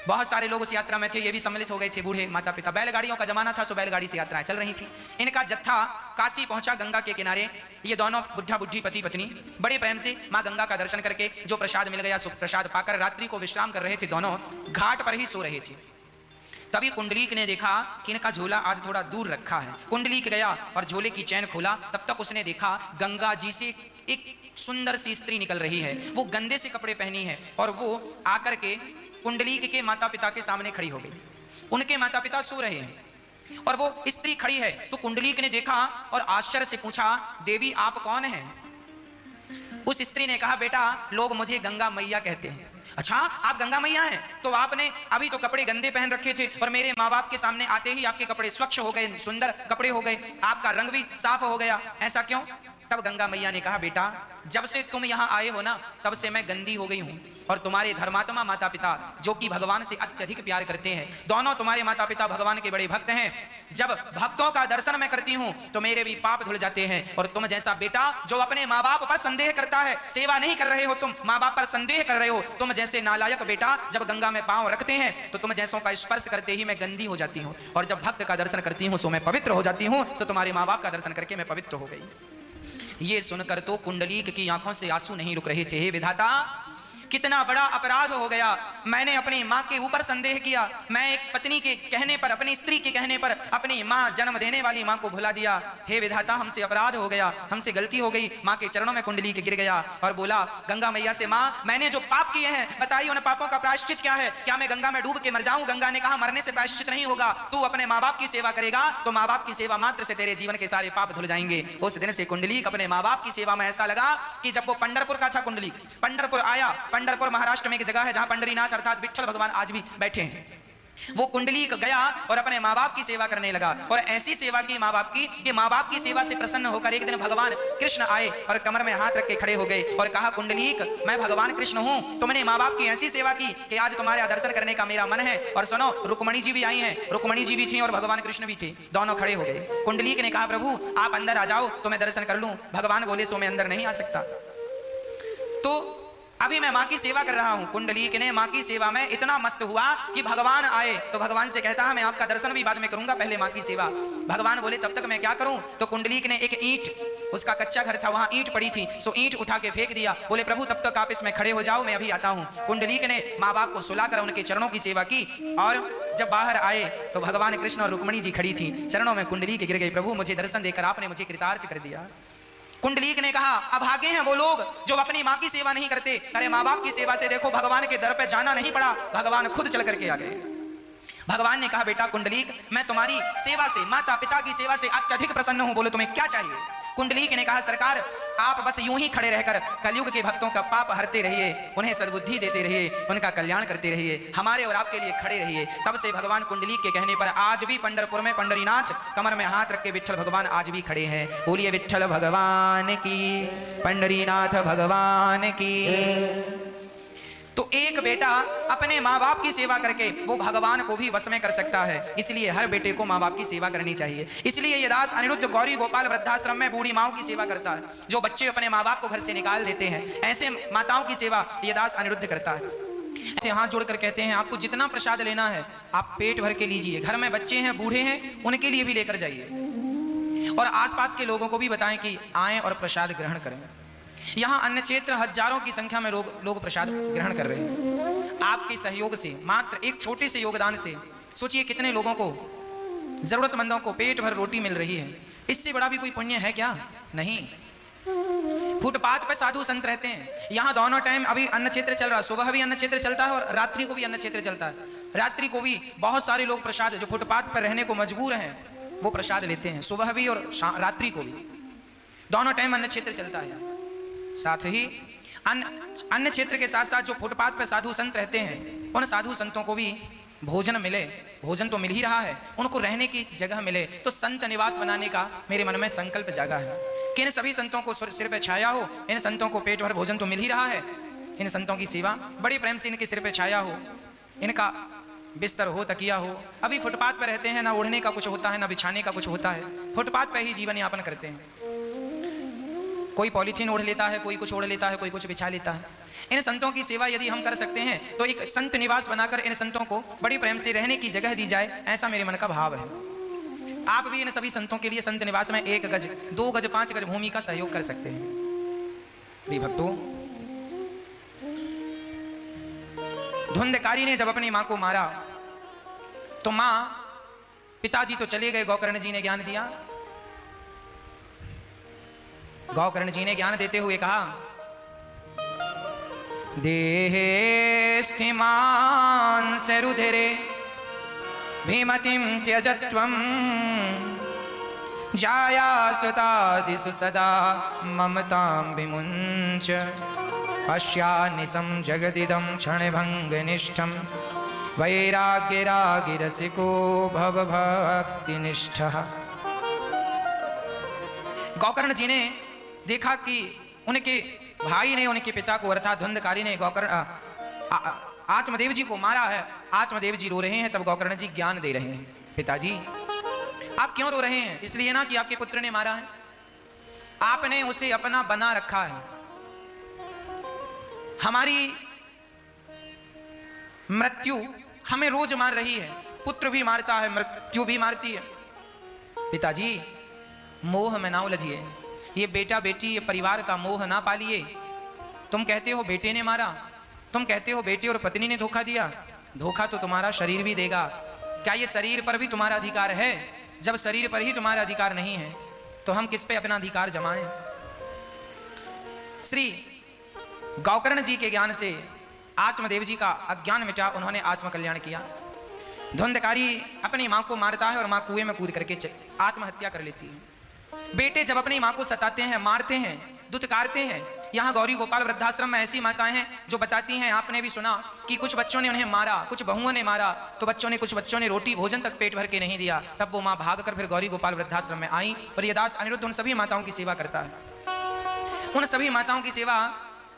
बहुत सारे लोग उस यात्रा में थे, ये भी सम्मिलित हो गए थे, बूढ़े माता पिता, बैलगाड़ियों का जमाना था, सो बैलगाड़ी से यात्राएं चल रही थी। इनका जत्था काशी पहुंचा, गंगा के किनारे। ये दोनों बुढ़ा बुढ़ी पति पत्नी बड़े प्रेम से माँ गंगा का दर्शन करके जो प्रसाद मिल गया, सो प्रसाद पाकर रात्रि को विश्राम कर रहे थे, दोनों घाट पर ही सो रहे थे। तभी कुंडलीक ने देखा कि इनका झोला आज थोड़ा दूर रखा है। कुंडलीक गया और झोले की चैन खोला, तब तक उसने देखा गंगा जी से एक सुंदर सी स्त्री निकल रही है, वो गंदे से कपड़े पहनी है, और वो आकर के कुंडलीक के माता पिता के सामने खड़ी हो गई। उनके माता पिता सो रहे हैं और वो स्त्री खड़ी है। तो कुंडलीक ने देखा और आश्चर्य से पूछा, देवी आप कौन हैं? उस स्त्री ने कहा, बेटा लोग मुझे गंगा मैया कहते हैं। अच्छा आप गंगा मैया हैं, तो आपने अभी तो कपड़े गंदे पहन रखे थे और मेरे माँ बाप के सामने आते ही आपके कपड़े स्वच्छ हो गए, सुंदर कपड़े हो गए, आपका रंग भी साफ हो गया, ऐसा क्यों? तब गंगा मैया ने कहा, बेटा जब से तुम यहाँ आए हो ना, तब से मैं गंदी हो गई हूँ, और तुम्हारे धर्मात्मा माता पिता जो कि भगवान से अत्यधिक प्यार करते हैं, दोनों तुम्हारे माता पिता भगवान के बड़े भक्त हैं, जब भक्तों का दर्शन मैं करती हूँ तो मेरे भी पाप धुल जाते हैं। और तुम जैसा बेटा जो अपने माँ बाप पर संदेह करता है, सेवा नहीं कर रहे हो, तुम माँ बाप पर संदेह कर रहे हो, तुम जैसे नालायक बेटा जब गंगा में पांव रखते हैं तो तुम जैसों का स्पर्श करते ही मैं गंदी हो जाती हूँ, और जब भक्त का दर्शन करती हूँ सो मैं पवित्र हो जाती हूँ, सो तुम्हारे माँ बाप का दर्शन करके मैं पवित्र हो गई। ये सुनकर तो कुंडलीक की आंखों से आंसू नहीं रुक रहे थे। हे विधाता, कितना बड़ा अपराध हो गया, मैंने अपनी माँ के ऊपर संदेह किया, मैं एक पत्नी के कहने पर, अपनी स्त्री के कहने पर अपनी माँ, जन्म देने वाली माँ को भुला दिया। हे विधाता, हमसे अपराध हो गया, हमसे गलती हो गई। माँ के चरणों में कुंडलीक गिर गया और बोला गंगा मैया से, माँ मैंने जो पाप किए हैं बताइए, उन पापों का प्रायश्चित क्या है? क्या मैं गंगा में डूब के मर जाऊं? गंगा ने कहा, मरने से प्रायश्चित नहीं होगा, तू अपने माँ बाप की सेवा करेगा तो माँ बाप की सेवा मात्र से तेरे जीवन के सारे पाप धुल जाएंगे। उस दिन से कुंडलीक अपने माँ बाप की सेवा में ऐसा लगा कि जब वो पंढरपुर का था, कुंडलीक पंढरपुर आया, पंढरपुर महाराष्ट्र में जगह है जहां पंडरीनाथ अर्थात विट्ठल भगवान आज भी बैठे हैं, वो कुंडलीक गया और अपने माँ बाप की सेवा करने लगा, और ऐसी सेवा की माँ बाप की कि माँ बाप की सेवा से प्रसन्न होकर एक दिन भगवान कृष्ण आए और कमर में हाथ रख के खड़े हो गए और कहा, कुंडलीक मैं भगवान कृष्ण हूँ, तुमने माँ बाप की ऐसी सेवा की कि आज तुम्हारे दर्शन करने का मेरा मन है। और सुनो, रुक्मणी जी भी आई हैं, रुक्मणी जी भी थी और भगवान कृष्ण भी थे, दोनों खड़े हो गए। कुंडलीक ने कहा, प्रभु आप अंदर आ जाओ तो मैं दर्शन कर लूं। भगवान बोले, सो मैं अंदर नहीं आ सकता, तो अभी मैं माँ की सेवा कर रहा हूँ। कुंडलीक ने माँ की सेवा में इतना मस्त हुआ कि भगवान आए तो भगवान से कहता है, मैं आपका दर्शन भी बाद में करूंगा, पहले माँ की सेवा। भगवान बोले, तब तक मैं क्या करूं? तो कुंडलीक ने एक ईंट, उसका कच्चा घर था, वहां ईंट पड़ी थी, सो ईंट उठा के फेंक दिया। बोले, प्रभु तब तक आप इसमें खड़े हो जाओ, मैं अभी आता हूँ। कुंडलीक ने माँ बाप को सुलाकर उनके चरणों की सेवा की, और जब बाहर आए तो भगवान कृष्ण और रुक्मणी जी खड़ी थी, चरणों में कुंडलीक गिर गई, प्रभु मुझे दर्शन देकर आपने मुझे कृतार्थ कर दिया। कुंडलीक ने कहा, अभागे हैं वो लोग जो अपनी माँ की सेवा नहीं करते। अरे माँ बाप की सेवा से देखो भगवान के दर पे जाना नहीं पड़ा, भगवान खुद चल करके आ गए। भगवान ने कहा, बेटा कुंडलीक मैं तुम्हारी सेवा से, माता पिता की सेवा से अत्यधिक प्रसन्न हूं, बोले तुम्हें क्या चाहिए? कुंडलीक ने कहा, सरकार आप बस यूं ही खड़े रहकर कलयुग के भक्तों का पाप हरते रहिए, उन्हें सद्बुद्धि देते रहिए, उनका कल्याण करते रहिए, हमारे और आपके लिए खड़े रहिए। तब से भगवान कुंडलीक के कहने पर आज भी पंढरपुर में पंडरीनाथ कमर में हाथ रख के विट्ठल भगवान आज भी खड़े हैं। बोलिए विट्ठल भगवान की, पंडरीनाथ भगवान की। तो एक बेटा अपने माँ बाप की सेवा करके वो भगवान को भी वश में कर सकता है। इसलिए हर बेटे को माँ बाप की सेवा करनी चाहिए। इसलिए ये दास अनिरुद्ध गौरी गोपाल वृद्धाश्रम में बूढ़ी माओं की सेवा करता है। जो बच्चे अपने माँ बाप को घर से निकाल देते हैं, ऐसे माताओं की सेवा ये दास अनिरुद्ध करता है। ऐसे हाथ जोड़कर कहते हैं, आपको जितना प्रसाद लेना है आप पेट भर के लीजिए। घर में बच्चे हैं, बूढ़े हैं, उनके लिए भी लेकर जाइए और आसपास के लोगों को भी बताएं कि आएं और प्रसाद ग्रहण करें। यहाँ अन्य क्षेत्र हजारों की संख्या में लोग प्रसाद ग्रहण कर रहे हैं। आपके सहयोग से, मात्र एक छोटे से योगदान से सोचिए कितने लोगों को, जरूरतमंदों को पेट भर रोटी मिल रही है। इससे बड़ा भी कोई पुण्य है क्या? नहीं। फुटपाथ पर साधु संत रहते हैं। यहाँ दोनों टाइम अभी अन्न क्षेत्र चल रहा है, सुबह भी अन्न क्षेत्र चलता है और रात्रि को भी अन्न क्षेत्र चलता है। रात्रि को भी बहुत सारे लोग प्रसाद, जो फुटपाथ पर रहने को मजबूर हैं, वो प्रसाद लेते हैं, सुबह भी और रात्रि को भी। दोनों टाइम अन्न क्षेत्र चलता है। साथ ही अन्य क्षेत्र के साथ साथ जो फुटपाथ पर साधु संत रहते हैं, उन साधु संतों को भी भोजन मिले। भोजन तो मिल ही रहा है, उनको रहने की जगह मिले। तो संत निवास बनाने का मेरे मन में संकल्प जागा है कि इन सभी संतों को सिर पे छाया हो। इन संतों को पेट भर भोजन तो मिल ही रहा है, इन संतों की सेवा बड़े प्रेम से इनके सिर पे छाया हो, इनका बिस्तर हो, तकिया हो। अभी फुटपाथ पर रहते हैं, ना ओढ़ने का कुछ होता है, ना बिछाने का कुछ होता है। फुटपाथ पर ही जीवन यापन करते हैं। कोई पॉलीथीन ओढ़ लेता है, कोई कुछ ओढ़ लेता है, कोई कुछ बिछा लेता है। इन संतों की सेवा यदि हम कर सकते हैं तो एक संत निवास बनाकर इन संतों को बड़ी प्रेम से रहने की जगह दी जाए, ऐसा मेरे मन का भाव है। आप भी इन सभी संतों के लिए संत निवास में 1 गज, 2 गज, 5 गज भूमि का सहयोग कर सकते हैं। प्रिय भक्तों, धुंधकारी ने जब अपनी मां को मारा तो मां, पिताजी तो चले गए, गौकर्ण जी ने ज्ञान दिया। गौकर्ण जी ने ज्ञान देते हुए कहा, देहे स्थिमान से रुधिरे भीमतिम त्यजत्वम जाया सुतादिषु सदा ममतां विमुञ्च पश्यानिशं जगदिदं क्षणभङ्गनिष्ठं वैराग्यरागिरसिको भवभक्तिनिष्ठः। गौकर्ण जी ने देखा कि उनके भाई ने उनके पिता को, अर्थात धुंधकारी ने आत्मदेव जी को मारा है। आत्मदेव जी रो रहे हैं। तब गौकर्ण जी ज्ञान दे रहे हैं, पिताजी आप क्यों रो रहे हैं? इसलिए ना कि आपके पुत्र ने मारा है, आपने उसे अपना बना रखा है। हमारी मृत्यु हमें रोज मार रही है, पुत्र भी मारता है, मृत्यु भी मारती है। पिताजी मोह में ना उलझिए, ये बेटा बेटी, ये परिवार का मोह ना पालिए। तुम कहते हो बेटे ने मारा, तुम कहते हो बेटे और पत्नी ने धोखा दिया। धोखा तो तुम्हारा शरीर भी देगा। क्या ये शरीर पर भी तुम्हारा अधिकार है? जब शरीर पर ही तुम्हारा अधिकार नहीं है तो हम किस पे अपना अधिकार जमाएं? श्री गौकर्ण जी के ज्ञान से आत्मदेव जी का अज्ञान मिटा, उन्होंने आत्मकल्याण किया। धुंधकारी अपनी मां को मारता है और मां कुएं में कूद करके आत्महत्या कर लेती है। बेटे जब अपनी मां को सताते हैं, मारते हैं, दुत्कारते हैं। यहाँ गौरी गोपाल वृद्धाश्रम में ऐसी माताएं हैं जो बताती हैं, आपने भी सुना कि कुछ बच्चों ने उन्हें मारा, कुछ बहुओं ने मारा, तो कुछ बच्चों ने रोटी भोजन तक पेट भर के नहीं दिया। तब वो माँ भागकर फिर गौरी गोपाल वृद्धाश्रम में आई और ये दास अनिरुद्ध उन सभी माताओं की सेवा करता है। उन सभी माताओं की सेवा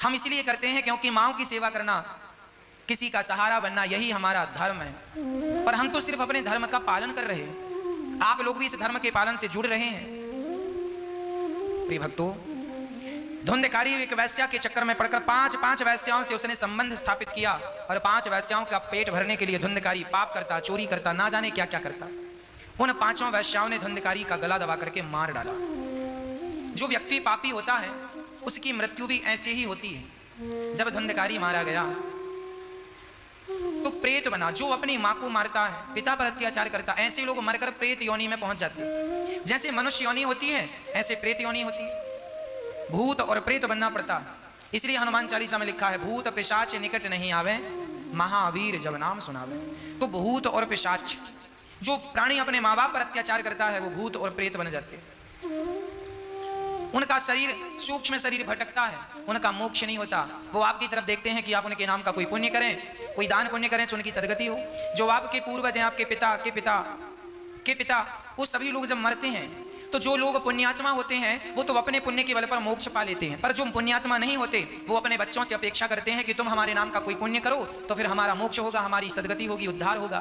हम इसलिए करते हैं क्योंकि माँओं की सेवा करना, किसी का सहारा बनना, यही हमारा धर्म है। और हम तो सिर्फ अपने धर्म का पालन कर रहे हैं, आप लोग भी इस धर्म के पालन से जुड़ रहे हैं। प्रिय भक्तों, धुंधकारी एक वैश्या के चक्कर में पड़कर 5 वैश्याओं से उसने संबंध स्थापित किया और 5 वैश्याओं का पेट भरने के लिए धुंधकारी पाप करता, चोरी करता, ना जाने क्या क्या करता। उन 5 वैश्याओं ने धुंधकारी का गला दबा करके मार डाला। जो व्यक्ति पापी होता है उसकी मृत्यु भी ऐसे ही होती है। जब धुंधकारी मारा गया तो प्रेत बना। जो अपनी माँ को मारता है, पिता पर अत्याचार करता, ऐसे लोग मरकर प्रेत योनि में पहुंच जाते हैं। जैसे मनुष्य योनि होती है ऐसे प्रेत योनि होती है। भूत और प्रेत बनना पड़ता है। इसलिए हनुमान चालीसा में लिखा है, भूत पिशाच निकट नहीं आवे, महावीर जब नाम सुनावे। तो भूत और पिशाच, जो प्राणी अपने माँ बाप पर अत्याचार करता है वो भूत और प्रेत बन जाते हैं। उनका शरीर, सूक्ष्म शरीर भटकता है, उनका मोक्ष नहीं होता। वो आपकी तरफ देखते हैं कि आप उनके नाम का कोई पुण्य करें, कोई दान पुण्य करें तो उनकी सदगति हो। जो आपके पूर्वज हैं, आपके पिता के पिता के पिता, वो सभी लोग जब मरते हैं तो जो लोग पुण्यात्मा होते हैं वो तो अपने पुण्य के बल पर मोक्ष पा लेते हैं, पर जो पुण्यात्मा नहीं होते वो अपने बच्चों से अपेक्षा करते हैं कि तुम हमारे नाम का कोई पुण्य करो तो फिर हमारा मोक्ष होगा, हमारी सदगति होगी, उद्धार होगा।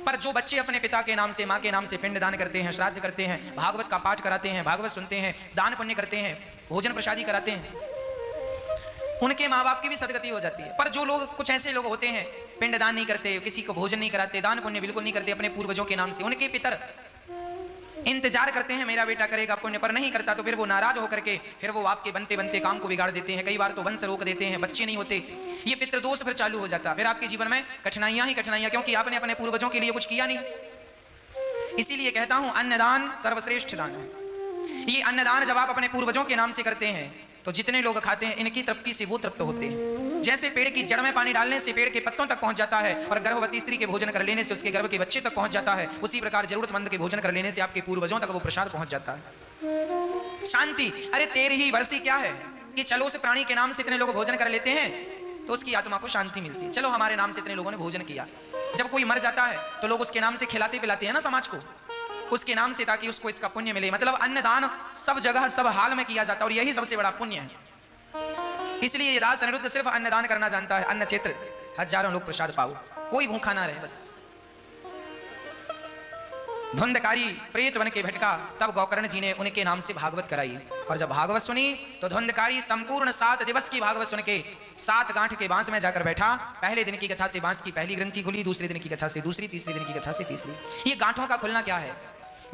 पर जो बच्चे अपने पिता के नाम से, माँ के नाम से पिंड दान करते हैं, श्राद्ध करते हैं, भागवत का पाठ कराते हैं, भागवत सुनते हैं, दान पुण्य करते हैं, भोजन प्रसादी कराते हैं, उनके माँ बाप की भी सदगति हो जाती है। पर जो लोग, कुछ ऐसे लोग होते हैं पिंड दान नहीं करते, किसी को भोजन नहीं कराते, दान पुण्य बिल्कुल नहीं करते अपने पूर्वजों के नाम से, उनके पितर इंतजार करते हैं मेरा बेटा करेगा पुण्य, पर नहीं करता तो फिर वो नाराज होकर के फिर वो आपके बनते बनते काम को बिगाड़ देते हैं, कई बार तो वंश रोक देते हैं, बच्चे नहीं होते, ये पितृदोष फिर चालू हो जाता है, फिर आपके जीवन में कठिनाइयां ही कठिनाइयां, क्योंकि आपने अपने पूर्वजों के लिए कुछ किया नहीं। इसीलिए कहता हूं अन्नदान सर्वश्रेष्ठ दान है। ये अन्नदान जब आप अपने पूर्वजों के नाम से करते हैं तो जितने लोग खाते हैं इनकी तृप्ति से वो तृप्त होते हैं। जैसे पेड़ की जड़ में पानी डालने से पेड़ के पत्तों तक पहुंच जाता है और गर्भवती स्त्री के भोजन कर लेने से उसके गर्भ के बच्चे तक पहुंच जाता है, उसी प्रकार जरूरतमंद के भोजन कर लेने से आपके पूर्वजों तक वो प्रसाद पहुंच जाता है। शांति, अरे 13 वर्षी क्या है कि चलो उस प्राणी के नाम से इतने लोग भोजन कर लेते हैं तो उसकी आत्मा को शांति मिलती है। चलो हमारे नाम से इतने लोगों ने भोजन किया। जब कोई मर जाता है तो लोग उसके नाम से खिलाते पिलाते हैं ना समाज को, उसके नाम से, ताकि उसको इसका पुण्य मिले। मतलब अन्नदान सब जगह सब हाल में किया जाता है और यही सबसे बड़ा पुण्य है। इसलिए ये राज अनिरुद्ध सिर्फ अन्नदान करना जानता है। अन्न क्षेत्र हजारों लोग प्रसाद पाओ, कोई भूखा ना रहे बस। धुंधकारी प्रेत बन के भटका, तब गोकर्ण जी ने उनके नाम से भागवत कराई और जब भागवत सुनी तो धुंधकारी संपूर्ण 7 दिवस की भागवत सुन के 7 गांठ के बांस में जाकर बैठा। पहले दिन की कथा से बांस की पहली ग्रंथि खुली, दूसरे दिन की कथा से दूसरी, तीसरे दिन की कथा से तीसरी। ये गांठों का खुलना क्या है?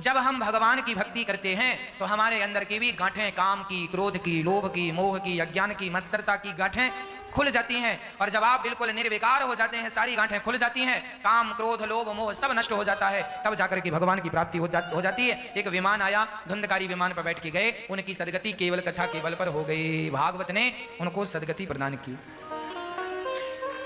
जब हम भगवान की भक्ति करते हैं तो हमारे अंदर की भी गांठें, काम की, क्रोध की, लोभ की, मोह की, अज्ञान की, मत्सरता की गांठें खुल जाती हैं। और जब आप बिल्कुल निर्विकार हो जाते हैं, सारी गांठें खुल जाती हैं, काम, क्रोध, लोभ, मोह सब नष्ट हो जाता है, तब जाकर के भगवान की प्राप्ति हो जाती है। एक विमान आया, धुंधकारी विमान पर बैठ के गए, उनकी सदगति केवल कथा के बल पर हो गई। भागवत ने उनको सदगति प्रदान की।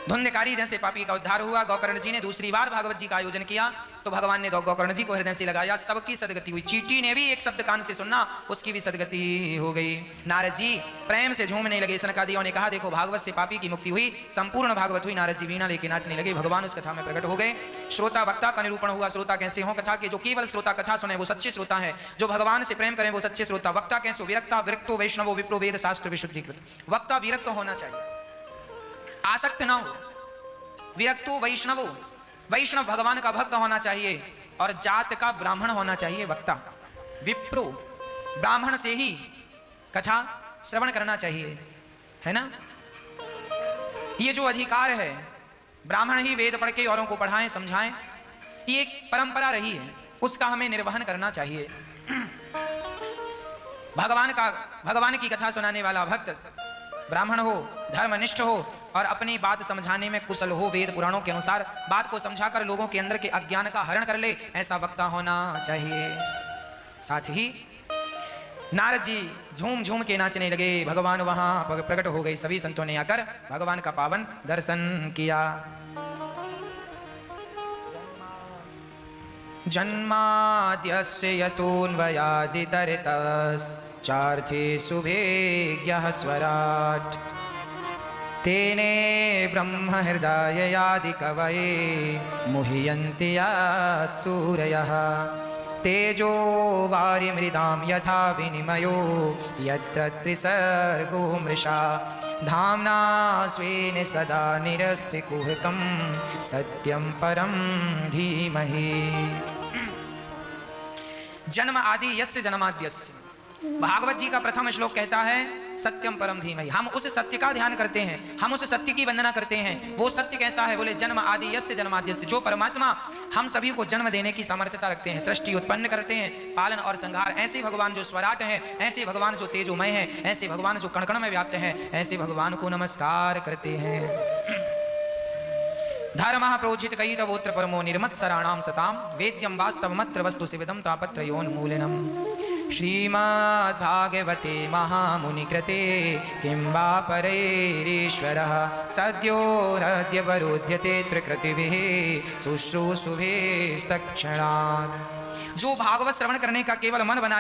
धुंधकारी जैसे पापी का उद्धार हुआ। गोकर्ण जी ने दूसरी बार भागवत जी का आयोजन किया तो भगवान ने गोकर्ण जी को हृदय से लगाया, सबकी सदगति हुई। चींटी ने भी एक शब्द कान से सुनना, उसकी भी सदगति हो गई। नारद जी प्रेम से झूमने लगे। सनकादियों ने कहा देखो भागवत से पापी की मुक्ति हुई, संपूर्ण भागवत हुई। नारद जी वीणा लेके नाचने लगे, भगवान उस कथा में प्रकट हो गए। श्रोता वक्ता का निरूपण हुआ। श्रोता कैसे हो? कथा के जो केवल श्रोता कथा सुने वो सच्चे श्रोता है, जो भगवान से प्रेम करें वो सच्चे श्रोता। वक्ता कैसे? विरक्ता, विरक्तो वैष्णवो विप्रो वेद शास्त्र विशुद्धीकृत। वक्ता विरक्त होना चाहिए, आसक्त ना हो। विरक्तो वैष्णवो, वैष्णव भगवान का भक्त होना चाहिए और जात का ब्राह्मण होना चाहिए वक्ता। विप्रो, ब्राह्मण से ही कथा श्रवण करना चाहिए, है ना? ये जो अधिकार है, ब्राह्मण ही वेद पढ़ के औरों को पढ़ाएं, समझाएं, ये एक परंपरा रही है, उसका हमें निर्वहन करना चाहिए। भगवान की कथा सुनाने वाला भक्त ब्राह्मण हो, धर्मनिष्ठ हो और अपनी बात समझाने में कुशल हो, वेद पुराणों के अनुसार बात को समझाकर लोगों के अंदर के अज्ञान का हरण कर ले, ऐसा वक्ता होना चाहिए। साथ ही नारद जी झूम झूम के नाचने लगे, भगवान वहां प्रकट हो गए। सभी संतों ने आकर भगवान का पावन दर्शन किया। जन्माद्यस्य यतोऽन्वयादितरतश्चार्थे सुवेज्ञः स्वराट् तेने ब्रह्म हृदयादिकवये मुह्यन्ति यात् सूरयः तेजो वारिमृदां यथा विनिमयो यत्र त्रिसर्गो मृषा धाम्ना स्वेन सदा निरस्तिकुहकं सत्यं परं धीमहि। जन्म आदि यस्य जन्माद्यस्य, भागवत जी का प्रथम श्लोक कहता है सत्यम परम धीमहि। हम उस सत्य का ध्यान करते हैं, हम उस सत्य की वंदना करते हैं। वो सत्य कैसा है? बोले जन्म आदि यस्य जन्माद्यस्य, जो परमात्मा हम सभी को जन्म देने की सामर्थ्यता रखते हैं, सृष्टि उत्पन्न करते हैं, पालन और संहार। ऐसे भगवान जो स्वराट हैं, ऐसे भगवान जो तेजोमय हैं, ऐसे भगवान जो कण कण में व्याप्त हैं, ऐसे भगवान को नमस्कार करते हैं। धर्मः प्रोजित कयितवोत्र परमो निर्मत्सराणां सतां वेद्यं वास्तवमत्र वस्तु शिवदं तापत्रयोन्मूलनम्। श्रीमद्भागवते महामुनिकृते किं वा परैरीश्वरः सद्योरद्यवरोध्यते प्रकृतिभिः शुश्रूषुभिस्तत्क्षणात्। जो भागवत श्रवण करने का केवल मन बना